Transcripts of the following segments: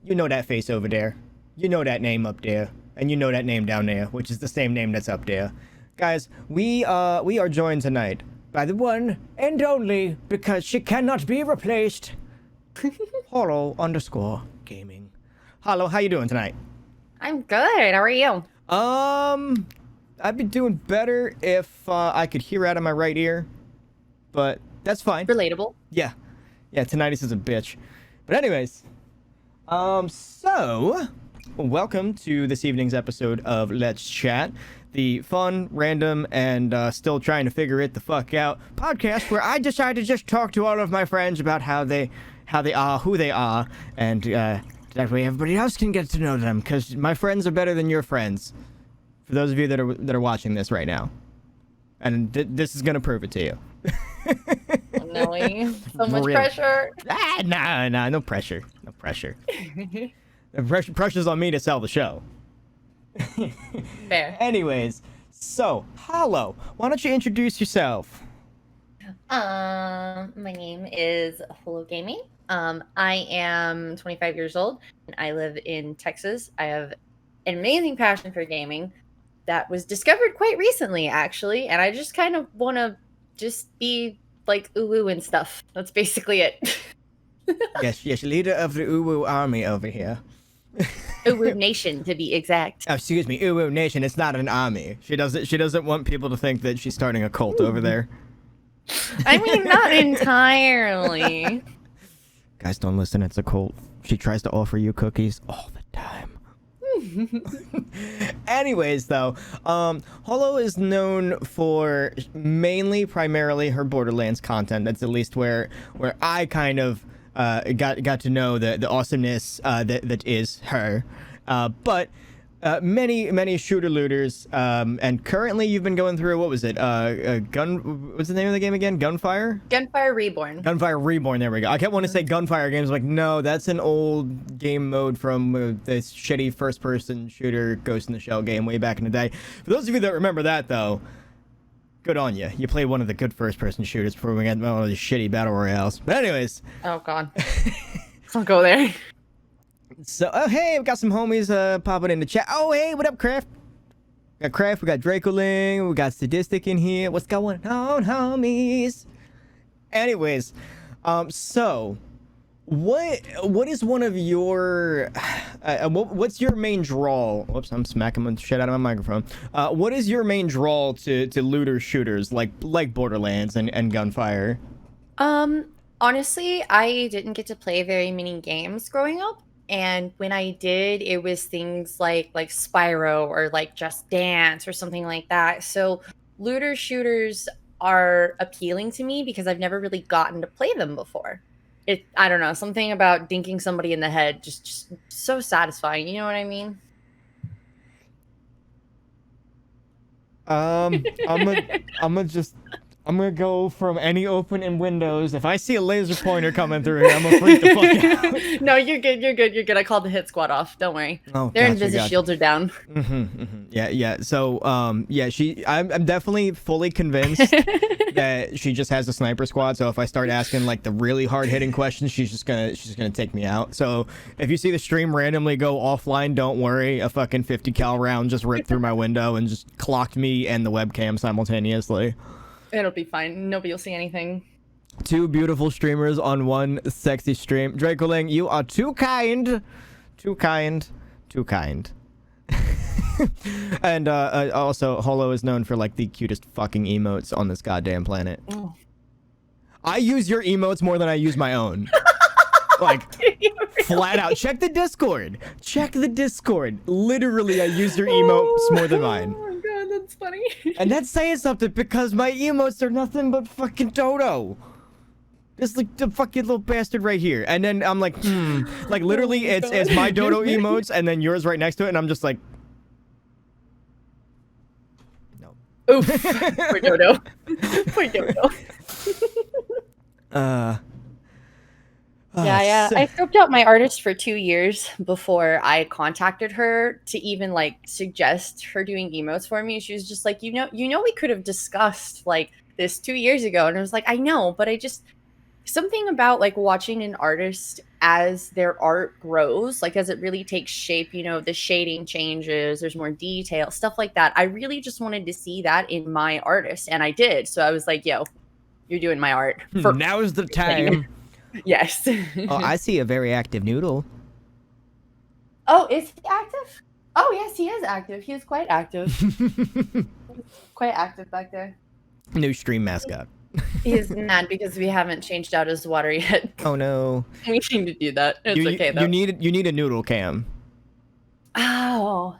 You know that face over there. You know that name up there. And you know that name down there, which is the same name that's up there. Guys, we are joined tonight by the one and only, because she cannot be replaced, Holo_gaming. Holo, how you doing tonight? I'm good. How are you? I'd be doing better if I could hear out of my right ear, but that's fine. Relatable. Yeah, tinnitus is a bitch. But anyways, so welcome to this evening's episode of Let's Chat, the fun, random, and still trying to figure it the fuck out podcast where I decide to just talk to all of my friends about how they are, who they are, and that way everybody else can get to know them, because my friends are better than your friends. For those of you that are watching this right now, and this is gonna prove it to you. No, so much Really? pressure. Nah, no pressure. The pressure's on me to sell the show. Fair. Anyways, so Holo, why don't you introduce yourself? My name is Holo Gaming. I am 25 years old and I live in Texas. I have an amazing passion for gaming that was discovered quite recently, actually, and I just kind of want to just be like uwu and stuff. That's basically it. Yes, leader of the Uwu army over here. Uwu Nation, to be exact. Oh, excuse me, Uwu Nation. It's not an army. She doesn't want people to think that she's starting a cult over there. I mean, not entirely. Guys, don't listen. It's a cult. She tries to offer you cookies all the time. Anyways, though, Holo is known for primarily her Borderlands content. That's at least where I kind of got to know the awesomeness that is her. But many shooter looters, and currently you've been going through, what was it? What's the name of the game again? Gunfire Reborn. Gunfire Reborn. There we go. I kept wanting to say Gunfire games. Like, no, that's an old game mode from this shitty first-person shooter Ghost in the Shell game way back in the day. For those of you that remember that, though, good on you. You played one of the good first-person shooters before we got one of the shitty battle royales. But anyways. Oh God. I'll go there. So, oh hey, we got some homies popping in the chat. Oh hey, what up, Craft? We got Craft, we got Dracoling, we got Sadistic in here. What's going on, homies? Anyways, so what is one of your what's your main draw? Whoops, I'm smacking the shit out of my microphone. What is your main draw to looter shooters like Borderlands and Gunfire? Honestly, I didn't get to play very many games growing up. And when I did, it was things like Spyro or like Just Dance or something like that. So looter shooters are appealing to me because I've never really gotten to play them before. I don't know, something about dinking somebody in the head just so satisfying. You know what I mean? I'm gonna go from any open in Windows. If I see a laser pointer coming through here, I'm gonna freak the fuck out. No, you're good. I called the hit squad off. Don't worry. Oh, their gotcha. shields are down. Yeah. So, I'm definitely fully convinced that she just has a sniper squad. So if I start asking like the really hard hitting questions, she's gonna take me out. So if you see the stream randomly go offline, don't worry. A fucking 50 cal round just ripped through my window and just clocked me and the webcam simultaneously. It'll be fine. Nobody will see anything. Two beautiful streamers on one sexy stream. Dracoling, you are too kind. And also, Holo is known for like the cutest fucking emotes on this goddamn planet. Oh. I use your emotes more than I use my own. Like, flat out. Check the Discord. Literally, I use your emotes more than mine. God, that's funny. And that's saying something because my emotes are nothing but fucking dodo. Just like the fucking little bastard right here. And then I'm like, like literally it's my dodo emotes and then yours right next to it and I'm just like, no. Oof. Poor dodo. Yeah. I scoped out my artist for 2 years before I contacted her to even like suggest her doing emotes for me. She was just like, you know, we could have discussed like this 2 years ago, and I was like, I know, but something about like watching an artist as their art grows, like as it really takes shape, the shading changes, there's more detail, stuff like that. I really just wanted to see that in my artist, and I did. So I was like, yo, you're doing my art. Now is the time. Yes. Oh, I see a very active noodle. Oh, is he active? Oh, yes, he is active. He is quite active. Quite active back there. New stream mascot. He's mad because we haven't changed out his water yet. Oh no. We need to do that. It's okay though. You need a noodle cam. Oh,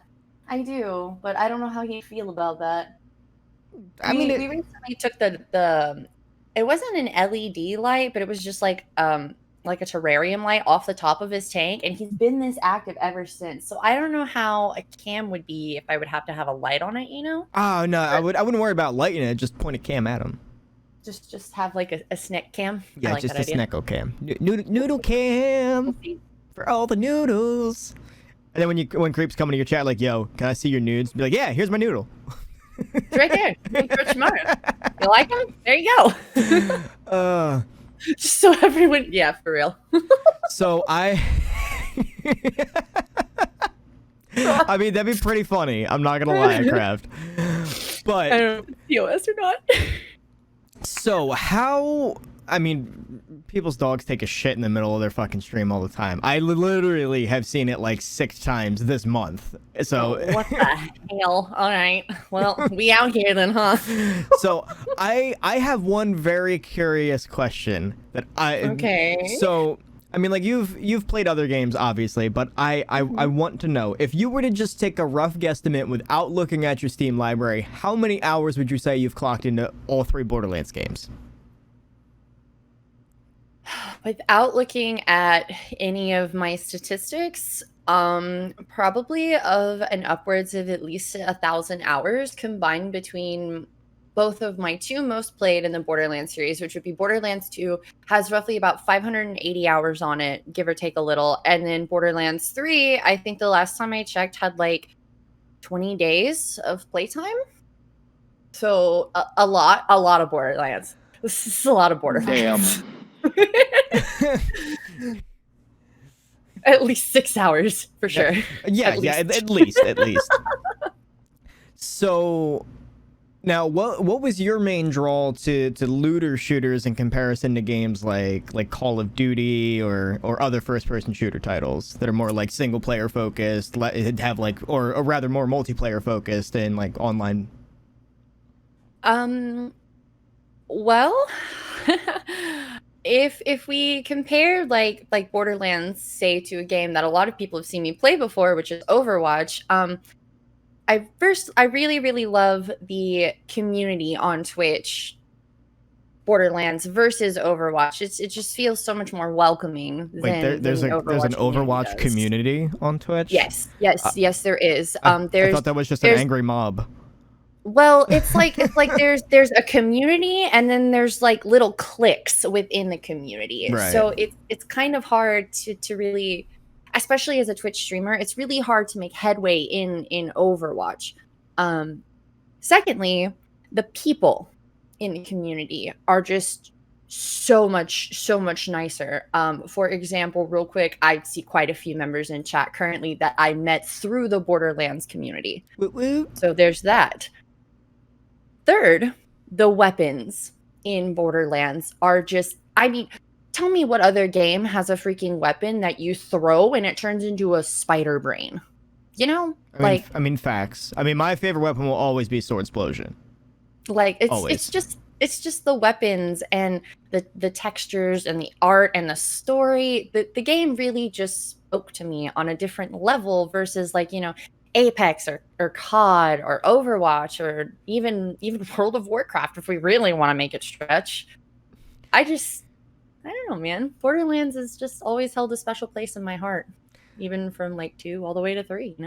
I do, but I don't know how he'd feel about that. We recently took the it wasn't an LED light, but it was just like a terrarium light off the top of his tank, and he's been this active ever since. So I don't know how a cam would be if I would have to have a light on it, Oh no, I wouldn't worry about lighting it, just point a cam at him. Just have like a snack cam. Yeah, like just a snacko cam. Noodle cam for all the noodles. And then when creeps come into your chat like, yo, can I see your nudes? Be like, yeah, here's my noodle. It's right there. You like them? There you go. Just so everyone, yeah, for real. So I mean, that'd be pretty funny. I'm not gonna lie, Craft. But I don't know if it's POS or not. So how? I mean, people's dogs take a shit in the middle of their fucking stream all the time. I literally have seen it like 6 times this month. So what the hell? All right. Well, we out here then, huh? So I have one very curious question that Okay. So I mean, like you've played other games, obviously, but I want to know, if you were to just take a rough guesstimate without looking at your Steam library, how many hours would you say you've clocked into all 3 Borderlands games? Without looking at any of my statistics, probably of an upwards of at least 1,000 hours combined between both of my 2 most played in the Borderlands series, which would be Borderlands 2 has roughly about 580 hours on it, give or take a little. And then Borderlands 3, I think the last time I checked had like 20 days of playtime. So a lot of Borderlands. This is a lot of Borderlands. Damn. At least 6 hours for sure. Yeah, at least. So now, what was your main draw to looter shooters in comparison to games like Call of Duty or other first-person shooter titles that are more like single-player focused, have like or rather more multiplayer focused and like online? Well, if we compare like Borderlands, say, to a game that a lot of people have seen me play before, which is Overwatch, I really love the community on Twitch, Borderlands versus Overwatch. It just feels so much more welcoming. Wait, there's an Overwatch community on Twitch? Yes, there is. I thought that was just an angry mob. Well, it's like there's a community, and then there's like little cliques within the community. Right. So it's kind of hard to really, especially as a Twitch streamer, it's really hard to make headway in Overwatch. Secondly, the people in the community are just so much nicer. For example, real quick, I see quite a few members in chat currently that I met through the Borderlands community. So there's that. Third, the weapons in Borderlands are just, I mean, tell me what other game has a freaking weapon that you throw and it turns into a spider brain? I mean, facts. I mean, my favorite weapon will always be Sword Explosion. Like, it's just the weapons and the textures and the art and the story. The game really just spoke to me on a different level versus like, Apex or COD or Overwatch or even World of Warcraft, if we really want to make it stretch. I don't know, man. Borderlands has just always held a special place in my heart, even from like 2 all the way to 3,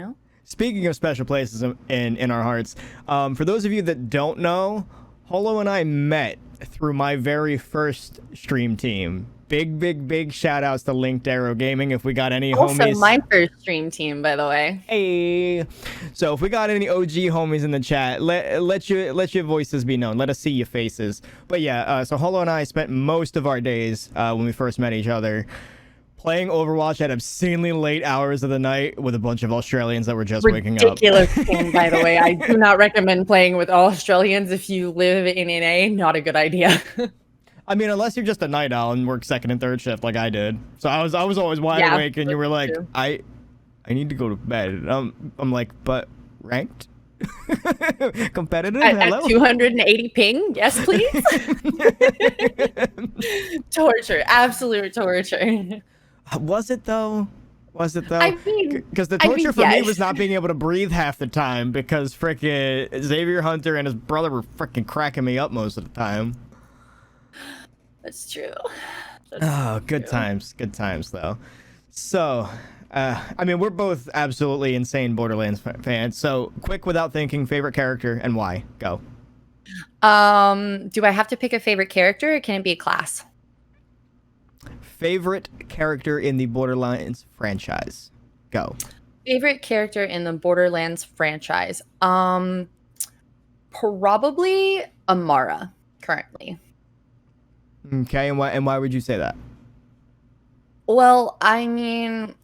Speaking of special places in our hearts, for those of you that don't know, Holo and I met through my very first stream team big shout outs to Linked Arrow Gaming if we got any Also, homies. my first stream team, by the way. Hey, so if we got any OG homies in the chat, let your voices be known. Let us see your faces. But yeah, so Holo and I spent most of our days when we first met each other playing Overwatch at obscenely late hours of the night with a bunch of Australians that were just waking up. Ridiculous thing, by the way. I do not recommend playing with Australians if you live in NA. Not a good idea. I mean, unless you're just a night owl and work second and third shift like I did. So I was always wide awake, and you were like, true. I need to go to bed. I'm like, but ranked, competitive. At 280 ping, yes, please. Torture, absolute torture. Was it though? I mean, because the torture for me yes. was not being able to breathe half the time because frickin' Xavier Hunter and his brother were frickin' cracking me up most of the time. That's true. Good times though. So, I mean, we're both absolutely insane Borderlands fans. So, quick without thinking, favorite character and why? Go. Do I have to pick a favorite character, or can it be a class? Favorite character in the Borderlands franchise. Go. Favorite character in the Borderlands franchise. Probably Amara currently. Okay, and why would you say that? Well, I mean,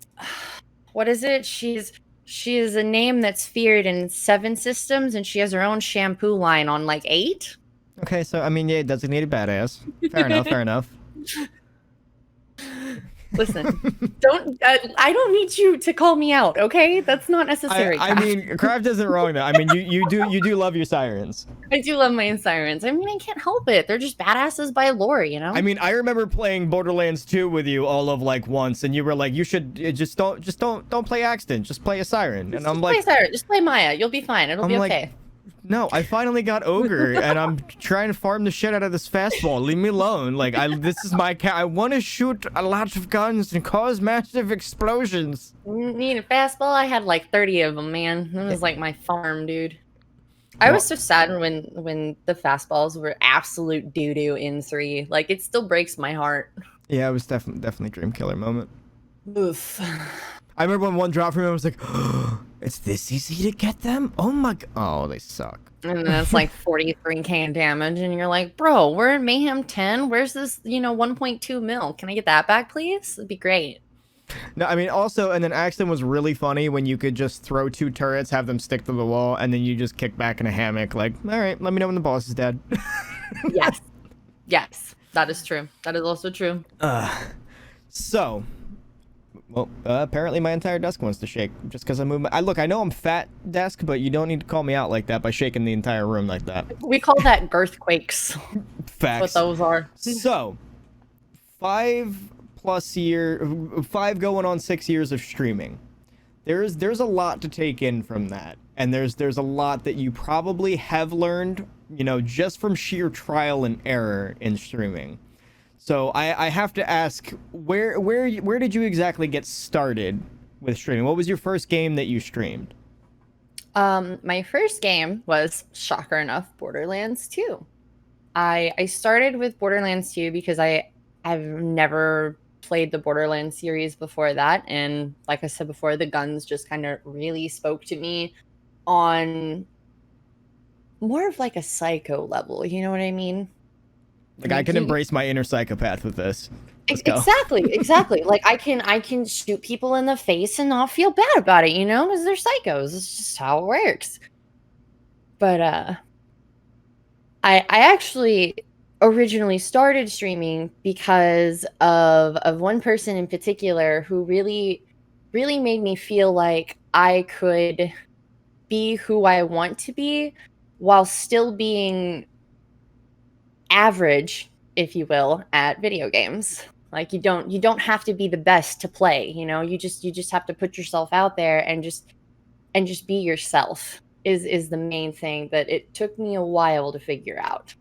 what is it? She is a name that's feared in 7 systems, and she has her own shampoo line on like 8. Okay, so I mean, yeah, designated badass. Fair enough. Fair enough. Listen, I don't need you to call me out, okay? That's not necessary. I mean, Craft isn't wrong though. I mean, you do love your sirens. I do love my sirens. I mean, I can't help it. They're just badasses by lore, you know? I mean, I remember playing Borderlands 2 with you all of like once, and you were like, you should just don't play Axton, just play a siren. And I'm like, play Siren. Just play Maya. You'll be fine. It'll be okay. No, I finally got Ogre, and I'm trying to farm the shit out of this fastball. Leave me alone. Like, this is my cat. I want to shoot a lot of guns and cause massive explosions. Need a fastball? I had like 30 of them, man. It was like my farm, dude. I was so sad when the fastballs were absolute doo-doo in 3. Like, it still breaks my heart. Yeah, it was definitely dream killer moment. Oof. I remember when one dropped from me, I was like, oh, it's this easy to get them? Oh my god. Oh, they suck. And that's like 43k in damage, and you're like, bro, we're in Mayhem 10. Where's this, 1.2 mil? Can I get that back, please? It'd be great. No, I mean, also, and then Axton was really funny when you could just throw 2 turrets, have them stick to the wall, and then you just kick back in a hammock, like, all right, let me know when the boss is dead. Yes. Yes, that is true. That is also true. So, well, apparently my entire desk wants to shake just because I moved look, I know I'm fat desk, but you don't need to call me out like that by shaking the entire room like that. We call that girthquakes. Facts. What those are. So, 5 going on 6 years of streaming. There's a lot to take in from that, and there's a lot that you probably have learned, just from sheer trial and error in streaming. So I have to ask, where did you exactly get started with streaming? What was your first game that you streamed? My first game was, shocker enough, Borderlands 2. I started with Borderlands 2 because I've never played the Borderlands series before that, and like I said before, the guns just kind of really spoke to me on more of like a psycho level, you know what I mean? Like, I can embrace my inner psychopath with this. Let's go. Exactly. Like, I can shoot people in the face and not feel bad about it, because they're psychos. It's just how it works. But I actually originally started streaming because of one person in particular who really made me feel like I could be who I want to be while still being average, if you will, at video games. Like, you don't have to be the best to play, you just have to put yourself out there and just be yourself is the main thing that it took me a while to figure out.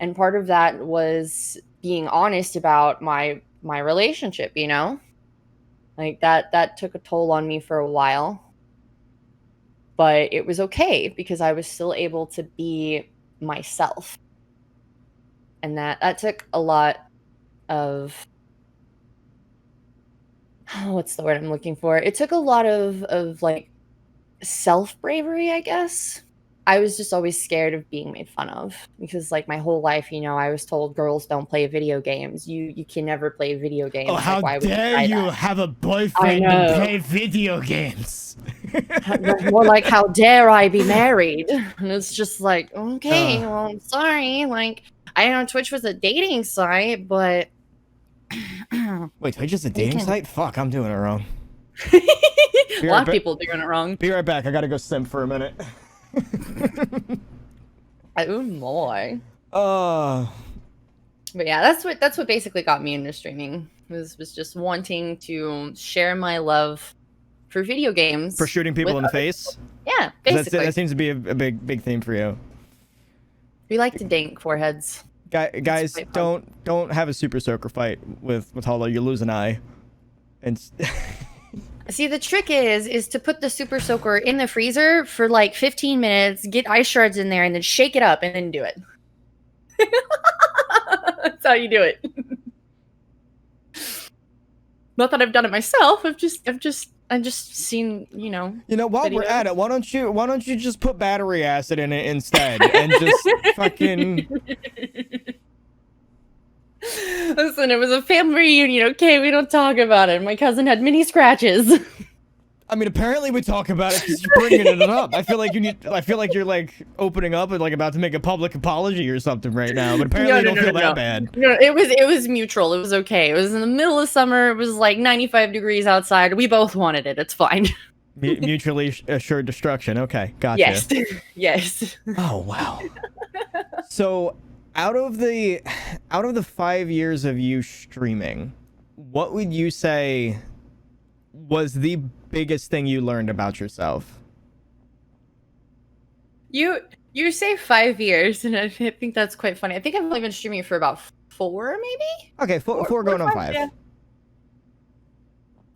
And part of that was being honest about my relationship, like that took a toll on me for a while, but it was okay because I was still able to be myself. And that took a lot of what's the word I'm looking for? It took a lot of like self bravery, I guess. I was just always scared of being made fun of because like my whole life, you know, I was told girls don't play video games. You can never play video Oh, games. how Like why would you dare try you that? have a I boyfriend and know. play video games? More like how dare I be married? And it's just like, okay, Uh, well, I'm sorry. Like I know Twitch was a dating site, but wait, Twitch is a you dating can site? Fuck, I'm doing it wrong. a lot of people doing it wrong. Be right back. I gotta go simp for a minute. Oh my. Uh, But yeah, that's what basically got me into streaming. Was just wanting to share my love for video games. for shooting people with in the other face? people. Yeah, 'Cause basically. that seems to be a big theme for you. We like to dink foreheads. Guys, quite fun. don't have a super soaker fight with Holo. You lose an eye. And See, the trick is to put the super soaker in the freezer for like 15 minutes, get ice shards in there, and then shake it up and then do it. That's how you do it. Not that I've done it myself. I've just seen, you know. while we're videos. at it, why don't you just put battery acid in it instead and just fucking. Listen, it was a family reunion. Okay, we don't talk about it. My cousin had many scratches. I mean, apparently we talk about it because you're bringing it up. I feel like you're like opening up and like about to make a public apology or something right now. But apparently you don't feel that bad. No, it was mutual. It was okay. It was in the middle of summer. It was like 95 degrees outside. We both wanted it. It's fine. Mutually assured destruction. Okay, gotcha. Yes. Yes. Oh wow. So, out of the 5 years of you streaming, what would you say was the biggest thing you learned about yourself? You say 5 years, and I think that's quite funny. I think I've only been streaming for about 4, maybe. Okay, four going on 5. Yeah.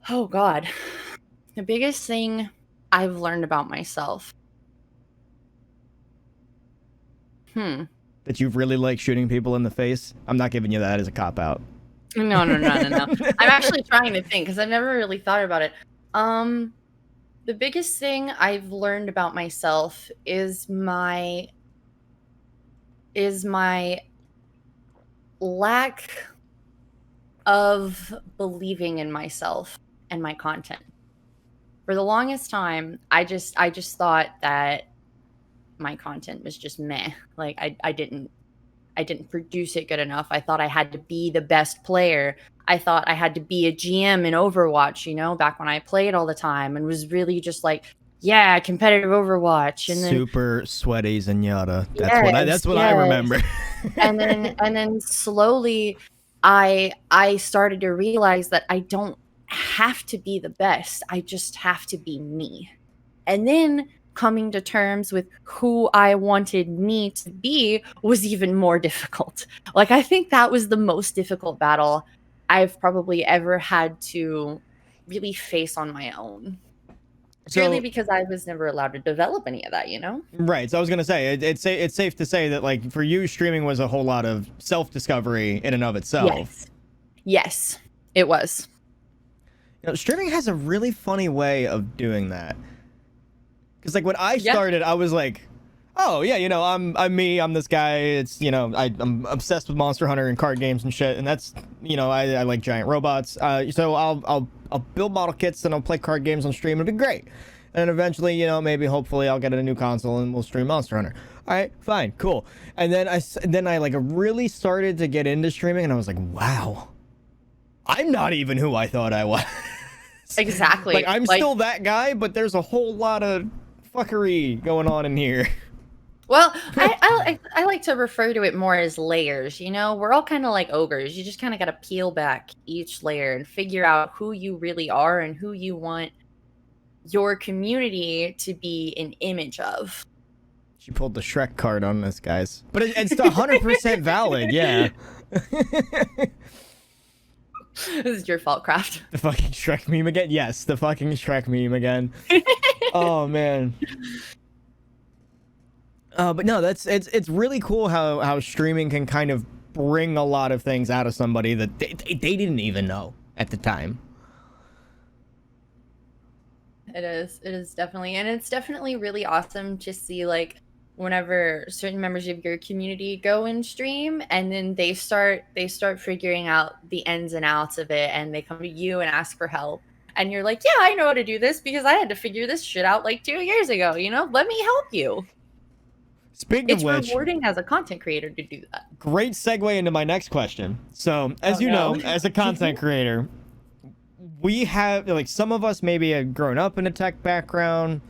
Oh God, the biggest thing I've learned about myself. That you really like shooting people in the face? I'm not giving you that as a cop out. No. I'm actually trying to think because I've never really thought about it. The biggest thing I've learned about myself is my lack of believing in myself and my content. For the longest time, I just thought that my content was just meh. Like I didn't produce it good enough. I thought I had to be the best player. I thought I had to be a GM in Overwatch, you know, back when I played all the time and was really just like, yeah, competitive Overwatch. And then super sweaty Zenyatta. That's what yes. I remember. and then slowly I started to realize that I don't have to be the best. I just have to be me. And then coming to terms with who I wanted me to be was even more difficult. Like, I think that was the most difficult battle I've probably ever had to really face on my own. Purely because I was never allowed to develop any of that, you know? Right. So I was gonna say it's safe to say that like for you, streaming was a whole lot of self-discovery in and of itself. Yes, it was. Streaming has a really funny way of doing that. Because like when I started, I was like, oh yeah, I'm me, I'm this guy. It's I'm obsessed with Monster Hunter and card games and shit, and that's I like giant robots. So I'll build model kits and I'll play card games on stream. It'll be great. And eventually, maybe hopefully I'll get a new console and we'll stream Monster Hunter. All right, fine, cool. And then I like really started to get into streaming, and I was like, wow, I'm not even who I thought I was. Exactly. Like I'm still that guy, but there's a whole lot of fuckery going on in here. Well, I like to refer to it more as layers. We're all kind of like ogres. You just kind of got to peel back each layer and figure out who you really are and who you want your community to be an image of. She pulled the Shrek card on this, guys, but it's 100% valid. Yeah. This is your fault, Craft. The fucking Shrek meme again? Yes, the fucking Shrek meme again. Oh man. But no, it's really cool how streaming can kind of bring a lot of things out of somebody that they didn't even know at the time. It is definitely, and it's definitely really awesome to see like whenever certain members of your community go in stream and then they start figuring out the ins and outs of it, and they come to you and ask for help, and you're like, yeah, I know how to do this because I had to figure this shit out like 2 years ago, you know, let me help you. Speaking It's of which, rewarding as a content creator to do that. great segue into my next question. So, as you know, as a content creator, we have, like, some of us maybe have grown up in a tech background,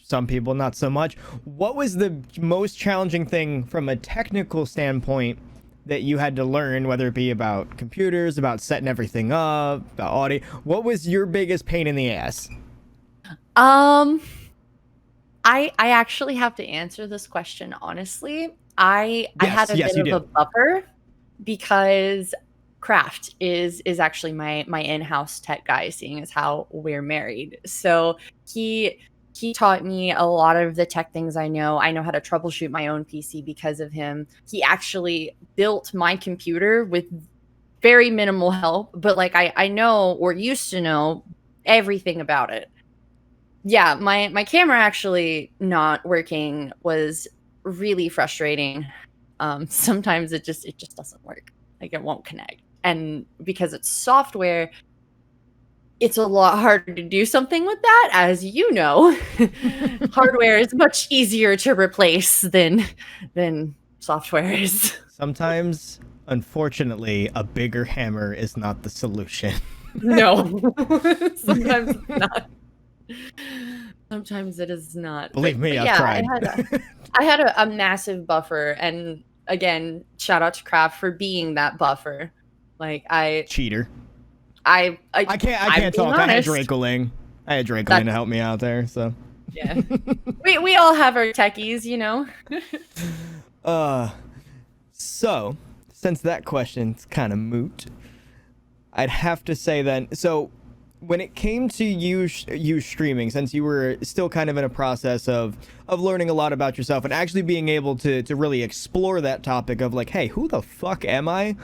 some people not so much. What was the most challenging thing from a technical standpoint that you had to learn, whether it be about computers, about setting everything up, about audio? What was your biggest pain in the ass? I actually have to answer this question honestly. I had a bit of a buffer because Craft is actually my in-house tech guy, seeing as how we're married. So he taught me a lot of the tech things I know. I know how to troubleshoot my own PC because of him. He actually built my computer with very minimal help, but like I know, or used to know, everything about it. Yeah, my camera actually not working was really frustrating. Sometimes it just doesn't work. Like it won't connect. And because it's software, it's a lot harder to do something with that, as you know. Hardware is much easier to replace than software is. Sometimes, unfortunately, a bigger hammer is not the solution. No. Sometimes it's not. Sometimes it is not. Believe me, I've tried. I had a massive buffer, and again, shout out to Craft for being that buffer. Like cheater. I can't talk. Honest. I had Dracoling to help me out there, so. Yeah. we all have our techies, you know. So, since that question's kind of moot, I'd have to say then, so when it came to you streaming, since you were still kind of in a process of learning a lot about yourself and actually being able to really explore that topic of like, hey, who the fuck am I?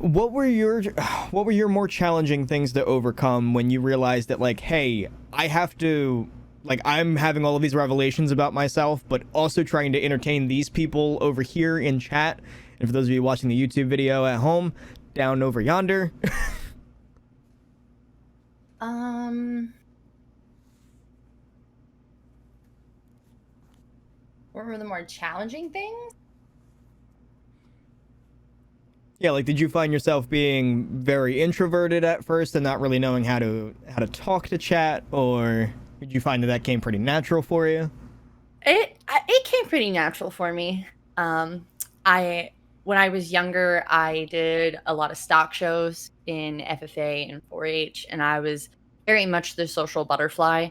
What were your more challenging things to overcome when you realized that, like, hey, I have to, like, I'm having all of these revelations about myself, but also trying to entertain these people over here in chat. And for those of you watching the YouTube video at home, down over yonder. What were the more challenging things? Yeah, like, did you find yourself being very introverted at first and not really knowing how to talk to chat, or did you find that came pretty natural for you? It came pretty natural for me. When I was younger, I did a lot of stock shows in FFA and 4-H, and I was very much the social butterfly.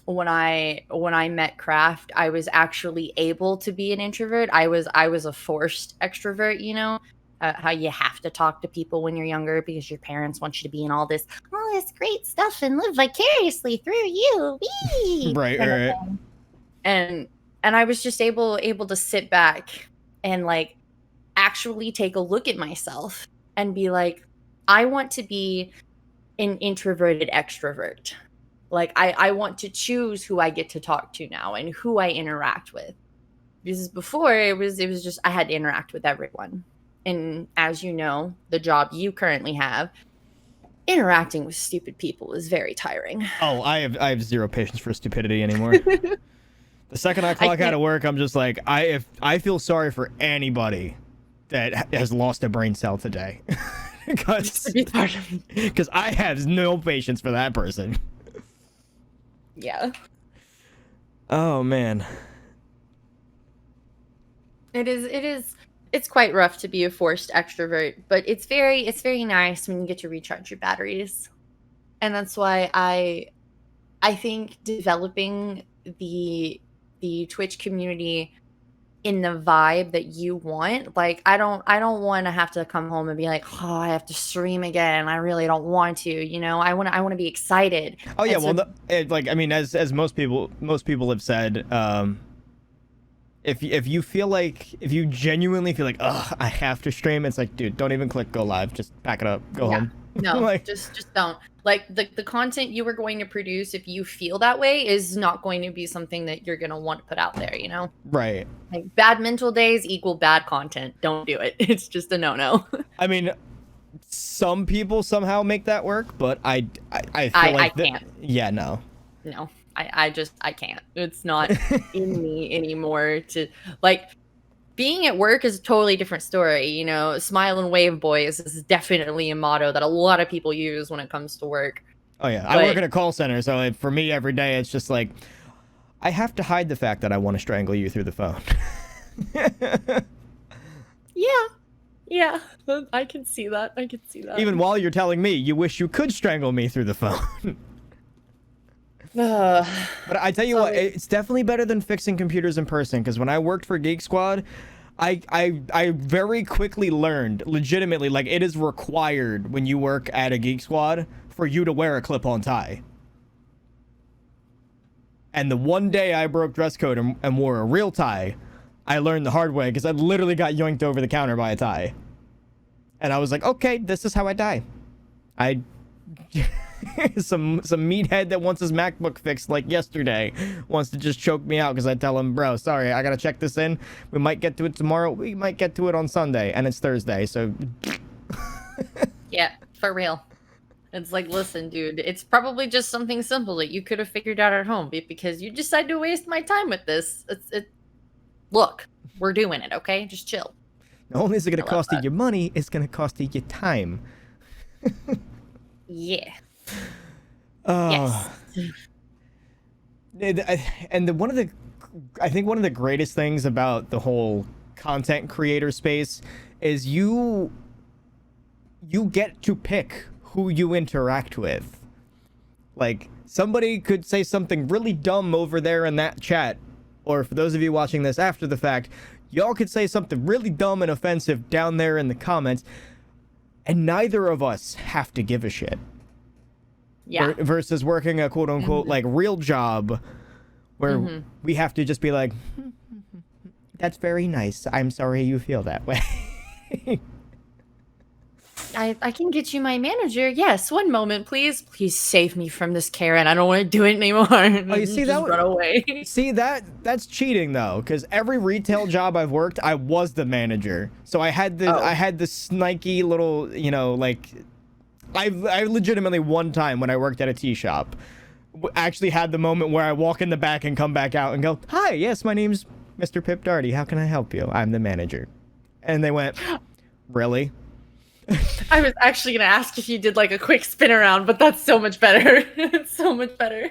When I met Craft, I was actually able to be an introvert. I was a forced extrovert, you know, how you have to talk to people when you're younger because your parents want you to be in all this great stuff and live vicariously through you. Wee! Right. And I was just able to sit back and like actually take a look at myself and be like, I want to be an introverted extrovert. Like I want to choose who I get to talk to now and who I interact with. Because before it was just I had to interact with everyone. And as you know, the job you currently have, interacting with stupid people is very tiring. Oh, I have zero patience for stupidity anymore. The second I clock out of work, I'm just like, I feel sorry for anybody that has lost a brain cell today. Because I have no patience for that person. Yeah. Oh man. It's quite rough to be a forced extrovert, but it's very nice when you get to recharge your batteries. And that's why I think developing the Twitch community in the vibe that you want, like I don't want to have to come home and be like, oh, I have to stream again. I really don't want to, you know. I want to be excited. Oh yeah, like I mean, as most people have said, if you feel like, if you genuinely feel like, ugh, I have to stream, it's like, dude, don't even click go live. Just pack it up, go home. No, Like, just don't. Like the content you were going to produce, if you feel that way, is not going to be something that you're gonna want to put out there. You know, right. like bad mental days equal bad content. Don't do it. It's just a no. I mean, some people somehow make that work, but I feel I like can't. Yeah, no. No, I can't. It's not in me anymore to like. Being at work is a totally different story. You know, smile and wave, boys, is definitely a motto that a lot of people use when it comes to work. Oh yeah, But I work at a call center, so for me every day it's just like, I have to hide the fact that I want to strangle you through the phone. yeah, I can see that. I can see that. Even while you're telling me you wish you could strangle me through the phone. But But I tell you what, it's definitely better than fixing computers in person, because when I worked for Geek Squad, I very quickly learned, legitimately, like, it is required when you work at a Geek Squad for you to wear a clip-on tie. And the one day I broke dress code and wore a real tie, I learned the hard way, because I literally got yoinked over the counter by a tie. And I was like, okay, this is how I die. some meathead that wants his MacBook fixed like yesterday wants to just choke me out because I tell him, bro, sorry, I gotta check this in. We might get to it tomorrow. We might get to it on Sunday, and it's Thursday, so... yeah, for real. It's like, listen, dude, it's probably just something simple that you could have figured out at home, but because you decided to waste my time with this, look, we're doing it, okay? Just chill. Not only is it gonna cost you your money, it's gonna cost you your time. Yeah. Yes. And I think one of the greatest things about the whole content creator space is you get to pick who you interact with. Like, somebody could say something really dumb over there in that chat, or for those of you watching this after the fact, y'all could say something really dumb and offensive down there in the comments, and neither of us have to give a shit. Yeah. Versus working a quote unquote like real job where we have to just be like, that's very nice. I'm sorry you feel that way. I can get you my manager. Yes, one moment, please. Please save me from this, Karen. I don't want to do it anymore. Oh, you see just that? Run away. See that's cheating though, because every retail job I've worked, I was the manager. So I had this sniky little, you know, like. I legitimately one time when I worked at a tea shop actually had the moment where I walk in the back and come back out and go, hi, yes, my name's Mr. Pip Darty. How can I help you? I'm the manager. And they went, really? I was actually going to ask if you did like a quick spin around, but that's so much better. It's so much better.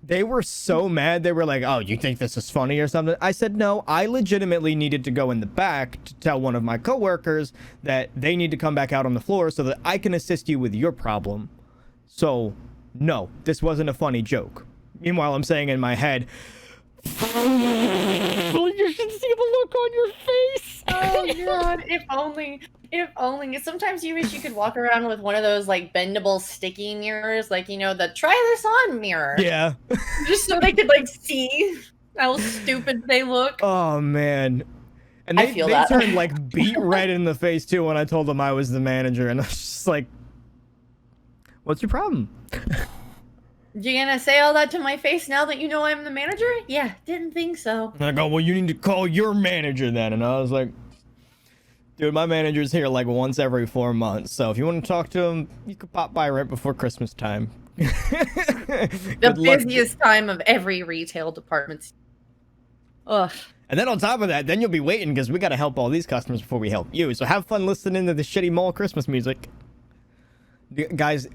They were so mad. They were like, oh, you think this is funny or something? I said, no, I legitimately needed to go in the back to tell one of my coworkers that they need to come back out on the floor so that I can assist you with your problem. So, no, this wasn't a funny joke. Meanwhile, I'm saying in my head, you should see the look on your face. Oh, God. If only. If only. Sometimes you wish you could walk around with one of those, like, bendable sticky mirrors, like, you know, the try this on mirror. Yeah. Just so they could, like, see how stupid they look. Oh, man. And they turned, like, beet red in the face, too, when I told them I was the manager. And I was just like, what's your problem? You gonna say all that to my face now that you know I'm the manager? Yeah, didn't think so. And I go, well, you need to call your manager then. And I was like, dude, my manager's here like once every 4 months. So if you want to talk to him, you could pop by right before Christmas time. The busiest time of every retail department. Ugh. And then on top of that, then you'll be waiting because we got to help all these customers before we help you. So have fun listening to the shitty mall Christmas music. Guys,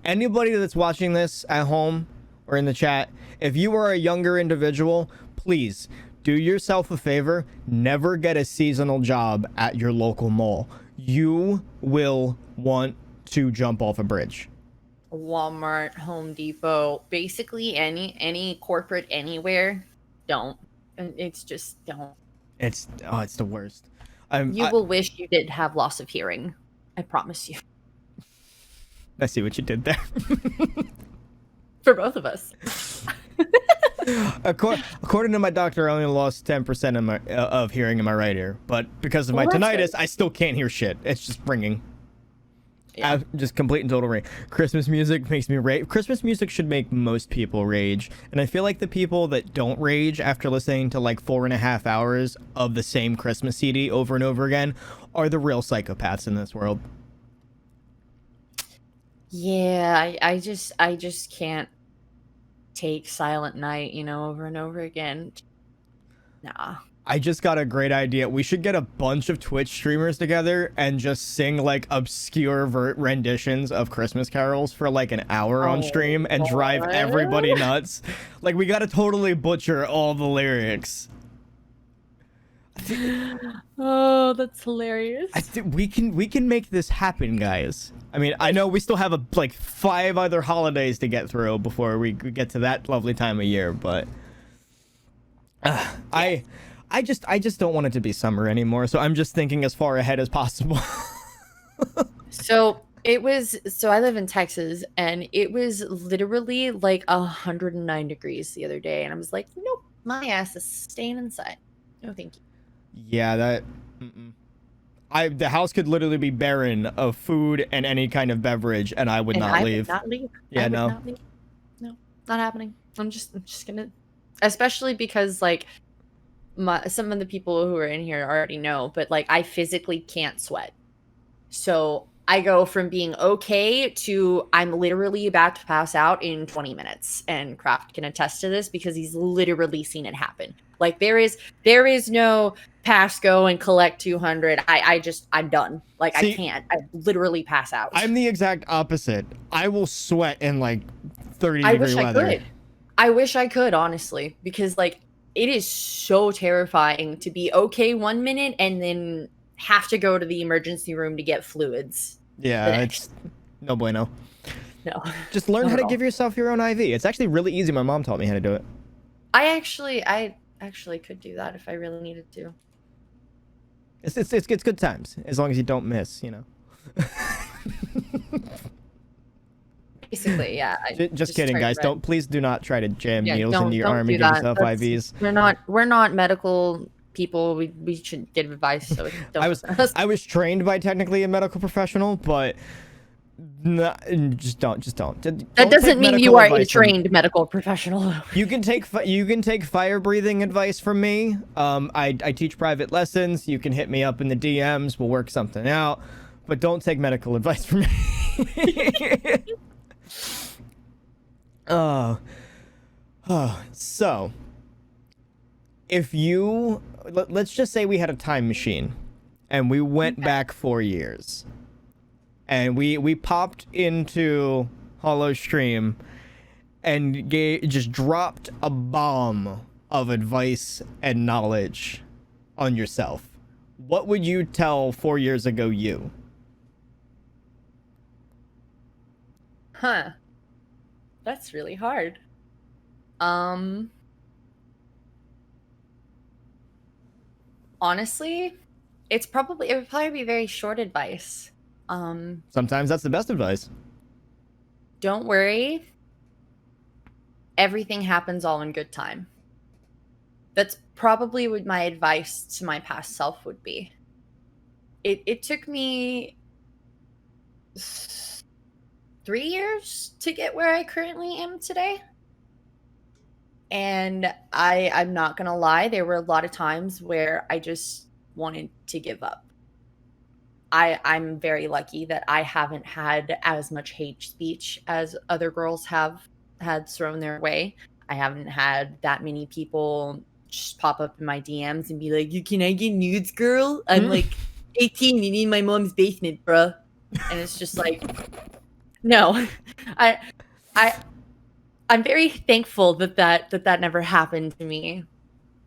anybody that's watching this at home or in the chat, if you are a younger individual, please do yourself a favor. Never get a seasonal job at your local mall. You will want to jump off a bridge. Walmart, Home Depot, basically any corporate anywhere, don't. It's just don't. It's the worst. You will wish you did have loss of hearing. I promise you. I see what you did there. For both of us. According to my doctor, I only lost 10% of my of hearing in my right ear, but because of my Well, that's tinnitus, good. I still can't hear shit. It's just ringing. Yeah. Just complete and total rage. Christmas music makes me rage. Christmas music should make most people rage, and I feel like the people that don't rage after listening to like 4.5 hours of the same Christmas CD over and over again are the real psychopaths in this world. Yeah, I just can't take Silent Night, over and over again. Nah. I just got a great idea. We should get a bunch of Twitch streamers together and just sing like obscure renditions of Christmas carols for like an hour on stream and drive everybody Lord. nuts. Like we gotta totally butcher all the lyrics. Oh, that's hilarious. We can make this happen, guys. I mean, I know we still have like 5 other holidays to get through before we get to that lovely time of year, but I just don't want it to be summer anymore, so I'm just thinking as far ahead as possible. So I live in Texas, and it was literally like 109 degrees the other day, and I was like, nope, my ass is staying inside. No, thank you. Yeah, that the house could literally be barren of food and any kind of beverage, and I would not leave. Would not leave. Yeah, I would no. not leave. No, not happening. I'm just gonna, especially because like some of the people who are in here already know, but like I physically can't sweat. So I go from being okay to I'm literally about to pass out in 20 minutes. And Kraft can attest to this because he's literally seen it happen. Like there is no pass, go, and collect 200. I'm done. Like See, I can't. I literally pass out. I'm the exact opposite. I will sweat in like 30 I degree wish weather. I could. I wish I could, honestly, because like it is so terrifying to be okay 1 minute and then have to go to the emergency room to get fluids. Yeah, it's no bueno. No. Just learn how to give yourself your own IV. It's actually really easy. My mom taught me how to do it. I actually could do that if I really needed to. It's good times as long as you don't miss, you know. Basically, yeah. Just kidding, guys. Please do not try to jam needles into your don't arm do to give that. yourself IVs. We're not medical people. We should get advice. So don't I was trained by technically a medical professional, but just don't. That doesn't mean you are a trained medical professional. You can take fire breathing advice from me. I teach private lessons. You can hit me up in the DMs. We'll work something out. But don't take medical advice from me. So if let's just say we had a time machine and we went back 4 years and we popped into Holo Stream and just dropped a bomb of advice and knowledge on yourself, what would you tell 4 years ago you? Huh. That's really hard. Honestly, it would probably be very short advice. Sometimes that's the best advice. Don't worry. Everything happens all in good time. That's probably what my advice to my past self would be. It took me 3 years to get where I currently am today. And I'm not gonna lie, there were a lot of times where I just wanted to give up. I'm very lucky that I haven't had as much hate speech as other girls have had thrown their way. I haven't had that many people just pop up in my DMs and be like, can I get nudes, girl? I'm like 18 and in my mom's basement, bruh. And it's just like, no. I'm very thankful that never happened to me.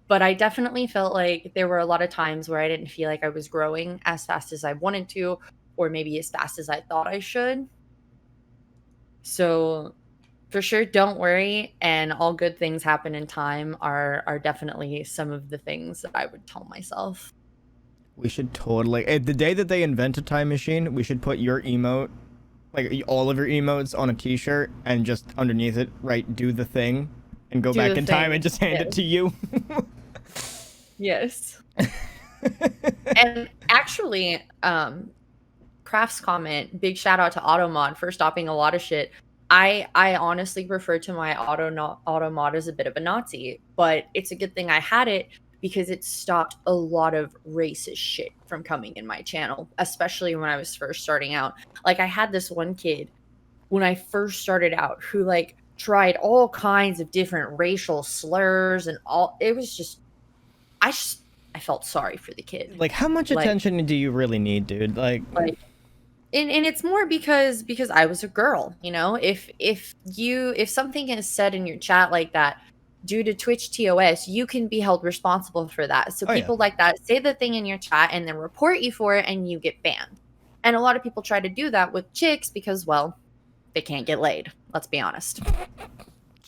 But I definitely felt like there were a lot of times where I didn't feel like I was growing as fast as I wanted to, or maybe as fast as I thought I should. So for sure, don't worry. And all good things happen in time are definitely some of the things that I would tell myself. We should totally, the day that they invent a time machine, we should put your emote, like all of your emotes on a t-shirt and just underneath it write "do the thing," and go Do back the in time thing. and just hand it Yes. to you. Yes. And actually, Craft's comment, big shout out to Automod for stopping a lot of shit. I honestly refer to my Automod as a bit of a Nazi, but it's a good thing I had it because it stopped a lot of racist shit from coming in my channel, especially when I was first starting out. Like I had this one kid when I first started out who like tried all kinds of different racial slurs and all. It was just I felt sorry for the kid. Like, how much Like attention do you really need, dude? Like and it's more because I was a girl, you know. If something is said in your chat like that due to Twitch TOS, you can be held responsible for that. So oh yeah. people like that say the thing in your chat and then report you for it and you get banned. And a lot of people try to do that with chicks because, well, they can't get laid. Let's be honest.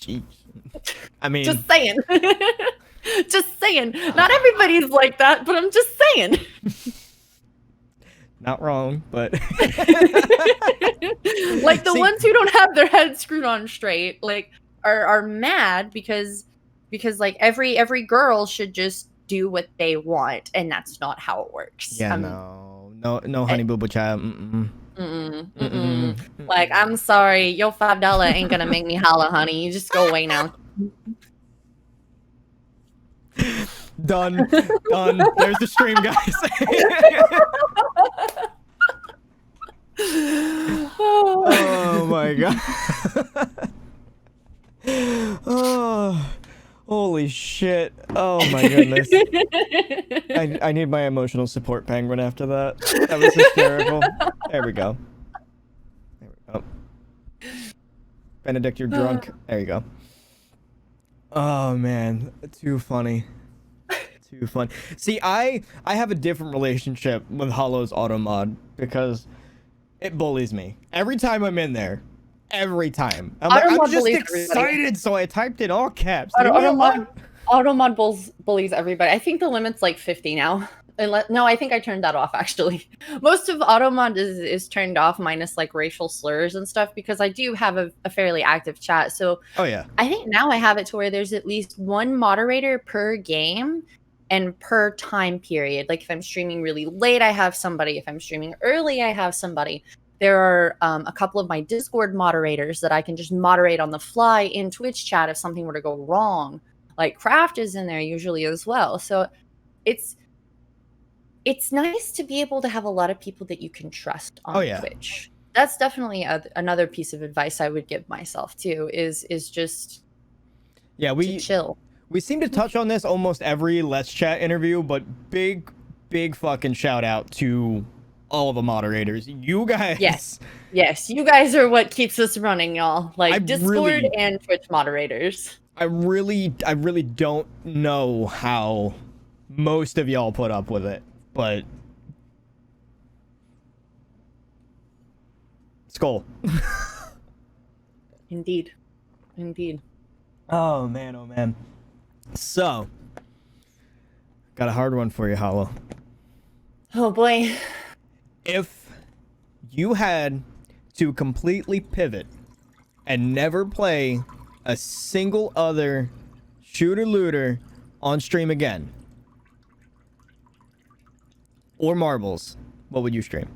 Jeez. I mean, Just saying. Just saying. Not everybody's like that, but I'm just saying. not wrong, but like the See- ones who don't have their heads screwed on straight, like are mad because like every girl should just do what they want, and that's not how it works. yeah, no, honey boo boo child. Like, I'm sorry, your $5 ain't gonna make me holla, honey. You just go away now. Done. There's the stream, guys. Oh my god. Oh, holy shit. Oh my goodness. I need my emotional support penguin after that. That was hysterical. There we go. Benedict, you're drunk. There you go. Oh man, too funny. Too fun. See, I have a different relationship with Holo's auto mod because it bullies me every time I'm in there. Every time. I'm just bullies excited, everybody. so I typed in all caps. Leave me alone. Automod bullies everybody. I think the limit's like 50 now. No, I think I turned that off actually. Most of Automod is turned off minus like racial slurs and stuff because I do have a fairly active chat. So Oh yeah. I think now I have it to where there's at least one moderator per game and per time period. Like if I'm streaming really late, I have somebody. If I'm streaming early, I have somebody. There are a couple of my Discord moderators that I can just moderate on the fly in Twitch chat if something were to go wrong. Like Craft is in there usually as well. So it's nice to be able to have a lot of people that you can trust on Twitch. That's definitely another piece of advice I would give myself too, is just to chill. We seem to touch on this almost every Let's Chat interview, but big fucking shout out to all the moderators. You guys. Yes, you guys are what keeps us running, y'all. Like Discord and Twitch moderators. I really don't know how most of y'all put up with it, but skull. Indeed. Oh man. So, got a hard one for you, Holo. Oh boy. If you had to completely pivot and never play a single other shooter looter on stream again, or marbles, what would you stream?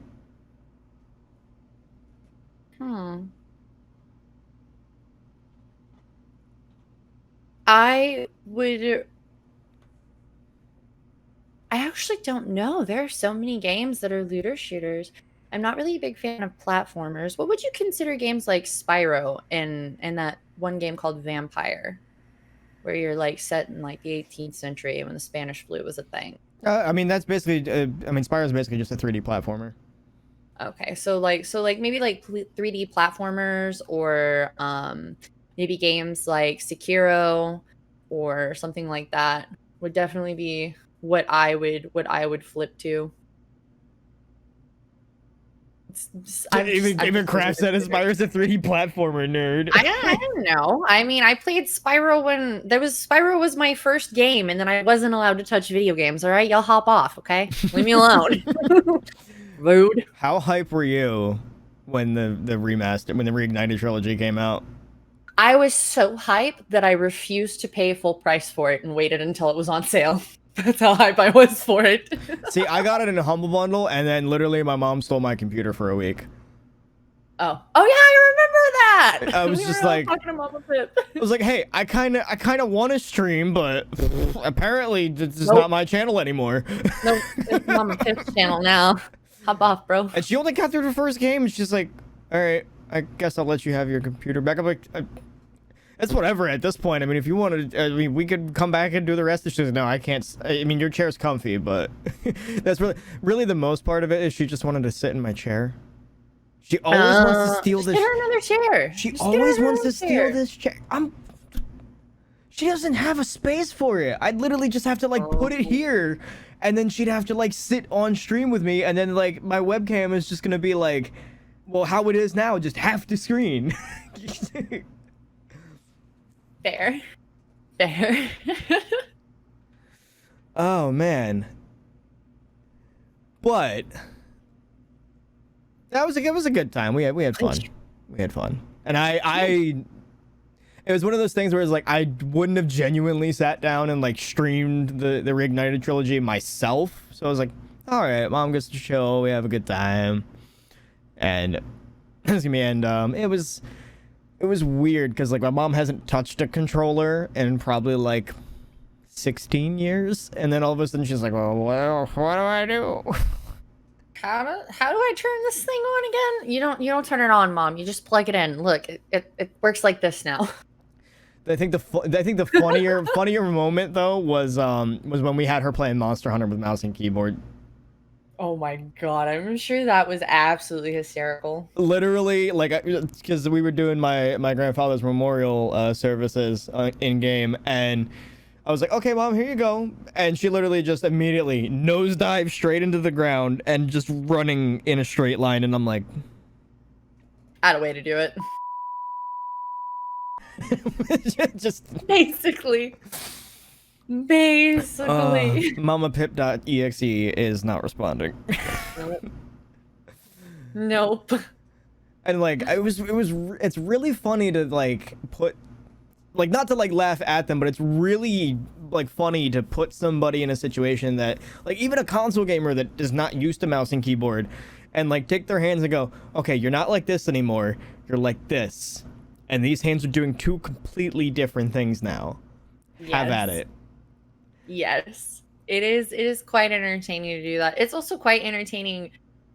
I actually don't know. There are so many games that are looter shooters. I'm not really a big fan of platformers. What would you consider games like Spyro and that one game called Vampire, where you're like set in like the 18th century when the Spanish flu was a thing? I mean, that's basically. Spyro is basically just a 3D platformer. Okay, so maybe like 3D platformers, or maybe games like Sekiro or something like that would definitely be what I would flip to. Even Craft said Spyro's a 3D platformer, nerd. I don't know. I mean, I played Spyro when Spyro was my first game, and then I wasn't allowed to touch video games. All right, y'all hop off, okay? Leave me alone. Rude. How hype were you when the reignited trilogy came out? I was so hyped that I refused to pay full price for it and waited until it was on sale. That's how hype I was for it. See, I got it in a Humble Bundle, and then literally my mom stole my computer for a week. Oh yeah, I remember that. I was We just were all like, talking about the Pip. I was like, hey, I kind of want to stream, but apparently this is Nope. not my channel anymore. Nope, it's Mama Pip's channel now. Hop off, bro. And she only got through the first game, and she's like, all right, I guess I'll let you have your computer back. I'm like, it's whatever at this point. I mean, if you wanted, I mean, we could come back and do the rest. She's like, no, I can't. I mean, your chair's comfy, but that's really the most part of it is she just wanted to sit in my chair. She always wants to steal just this. Get her another chair. She Just get her always wants another to steal chair. this chair. She doesn't have a space for it. I'd literally just have to like put it here, and then she'd have to like sit on stream with me, and then like my webcam is just gonna be like, well, how it is now, just half the screen. Fair. Fair. Oh man. But that was a good time. We had fun. We had fun. And it was one of those things where it's like I wouldn't have genuinely sat down and like streamed the Reignited trilogy myself. So I was like, all right, mom gets to chill. We have a good time. And excuse me, and it was weird because like my mom hasn't touched a controller in probably like 16 years, and then all of a sudden she's like, well, what do I do? How do I turn this thing on again? You don't turn it on, Mom. You just plug it in. Look, it works like this now. I think the funnier moment though was when we had her playing Monster Hunter with mouse and keyboard. Oh my god, I'm sure that was absolutely hysterical. Literally, like, because we were doing my grandfather's memorial services in game, and I was like, okay, mom, here you go. And she literally just immediately nosedive straight into the ground and just running in a straight line. And I'm like, I had a way to do it. just Basically. mamapip.exe is not responding. Nope. And like, it's really funny to like put, like, not to like laugh at them, but it's really like funny to put somebody in a situation that like even a console gamer that is not used to mouse and keyboard and like take their hands and go, okay, you're not like this anymore, you're like this, and these hands are doing two completely different things now. Yes. Have at it. Yes. It is quite entertaining to do that. It's also quite entertaining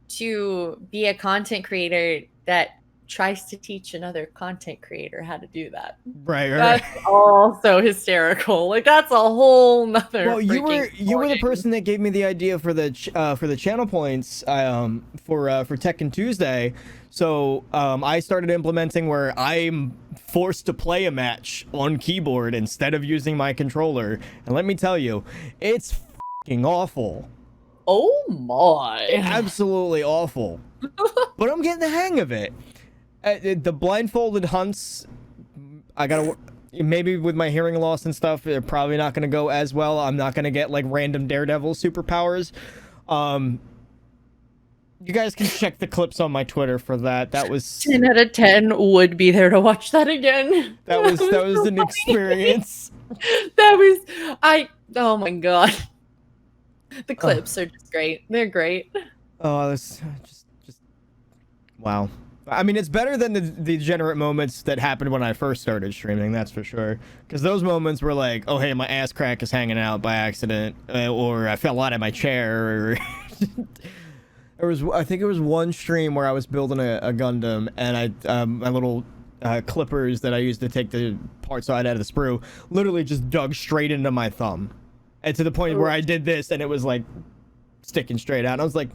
to be a content creator that tries to teach another content creator how to do that. Right. That's also hysterical. Like that's a whole nother. Well, you were the person that gave me the idea for the channel points for Tekken Tuesday. So I started implementing where I'm forced to play a match on keyboard instead of using my controller. And let me tell you, it's fucking awful. Oh my. Absolutely awful. But I'm getting the hang of it. The blindfolded hunts, I gotta, maybe with my hearing loss and stuff, they're probably not gonna go as well. I'm not gonna get like random Daredevil superpowers. You guys can check the clips on my Twitter for that. That was 10 out of 10 would be there to watch that again. That was so an funny. experience. Oh my god. The clips are just great. They're great. Oh, that's just wow. I mean, it's better than the degenerate moments that happened when I first started streaming, that's for sure. Because those moments were like, oh, hey, my ass crack is hanging out by accident, or I fell out of my chair, or I think it was one stream where I was building a Gundam, and my little clippers that I used to take the parts out of the sprue literally just dug straight into my thumb. And to the point where I did this, and it was like sticking straight out. And I was like,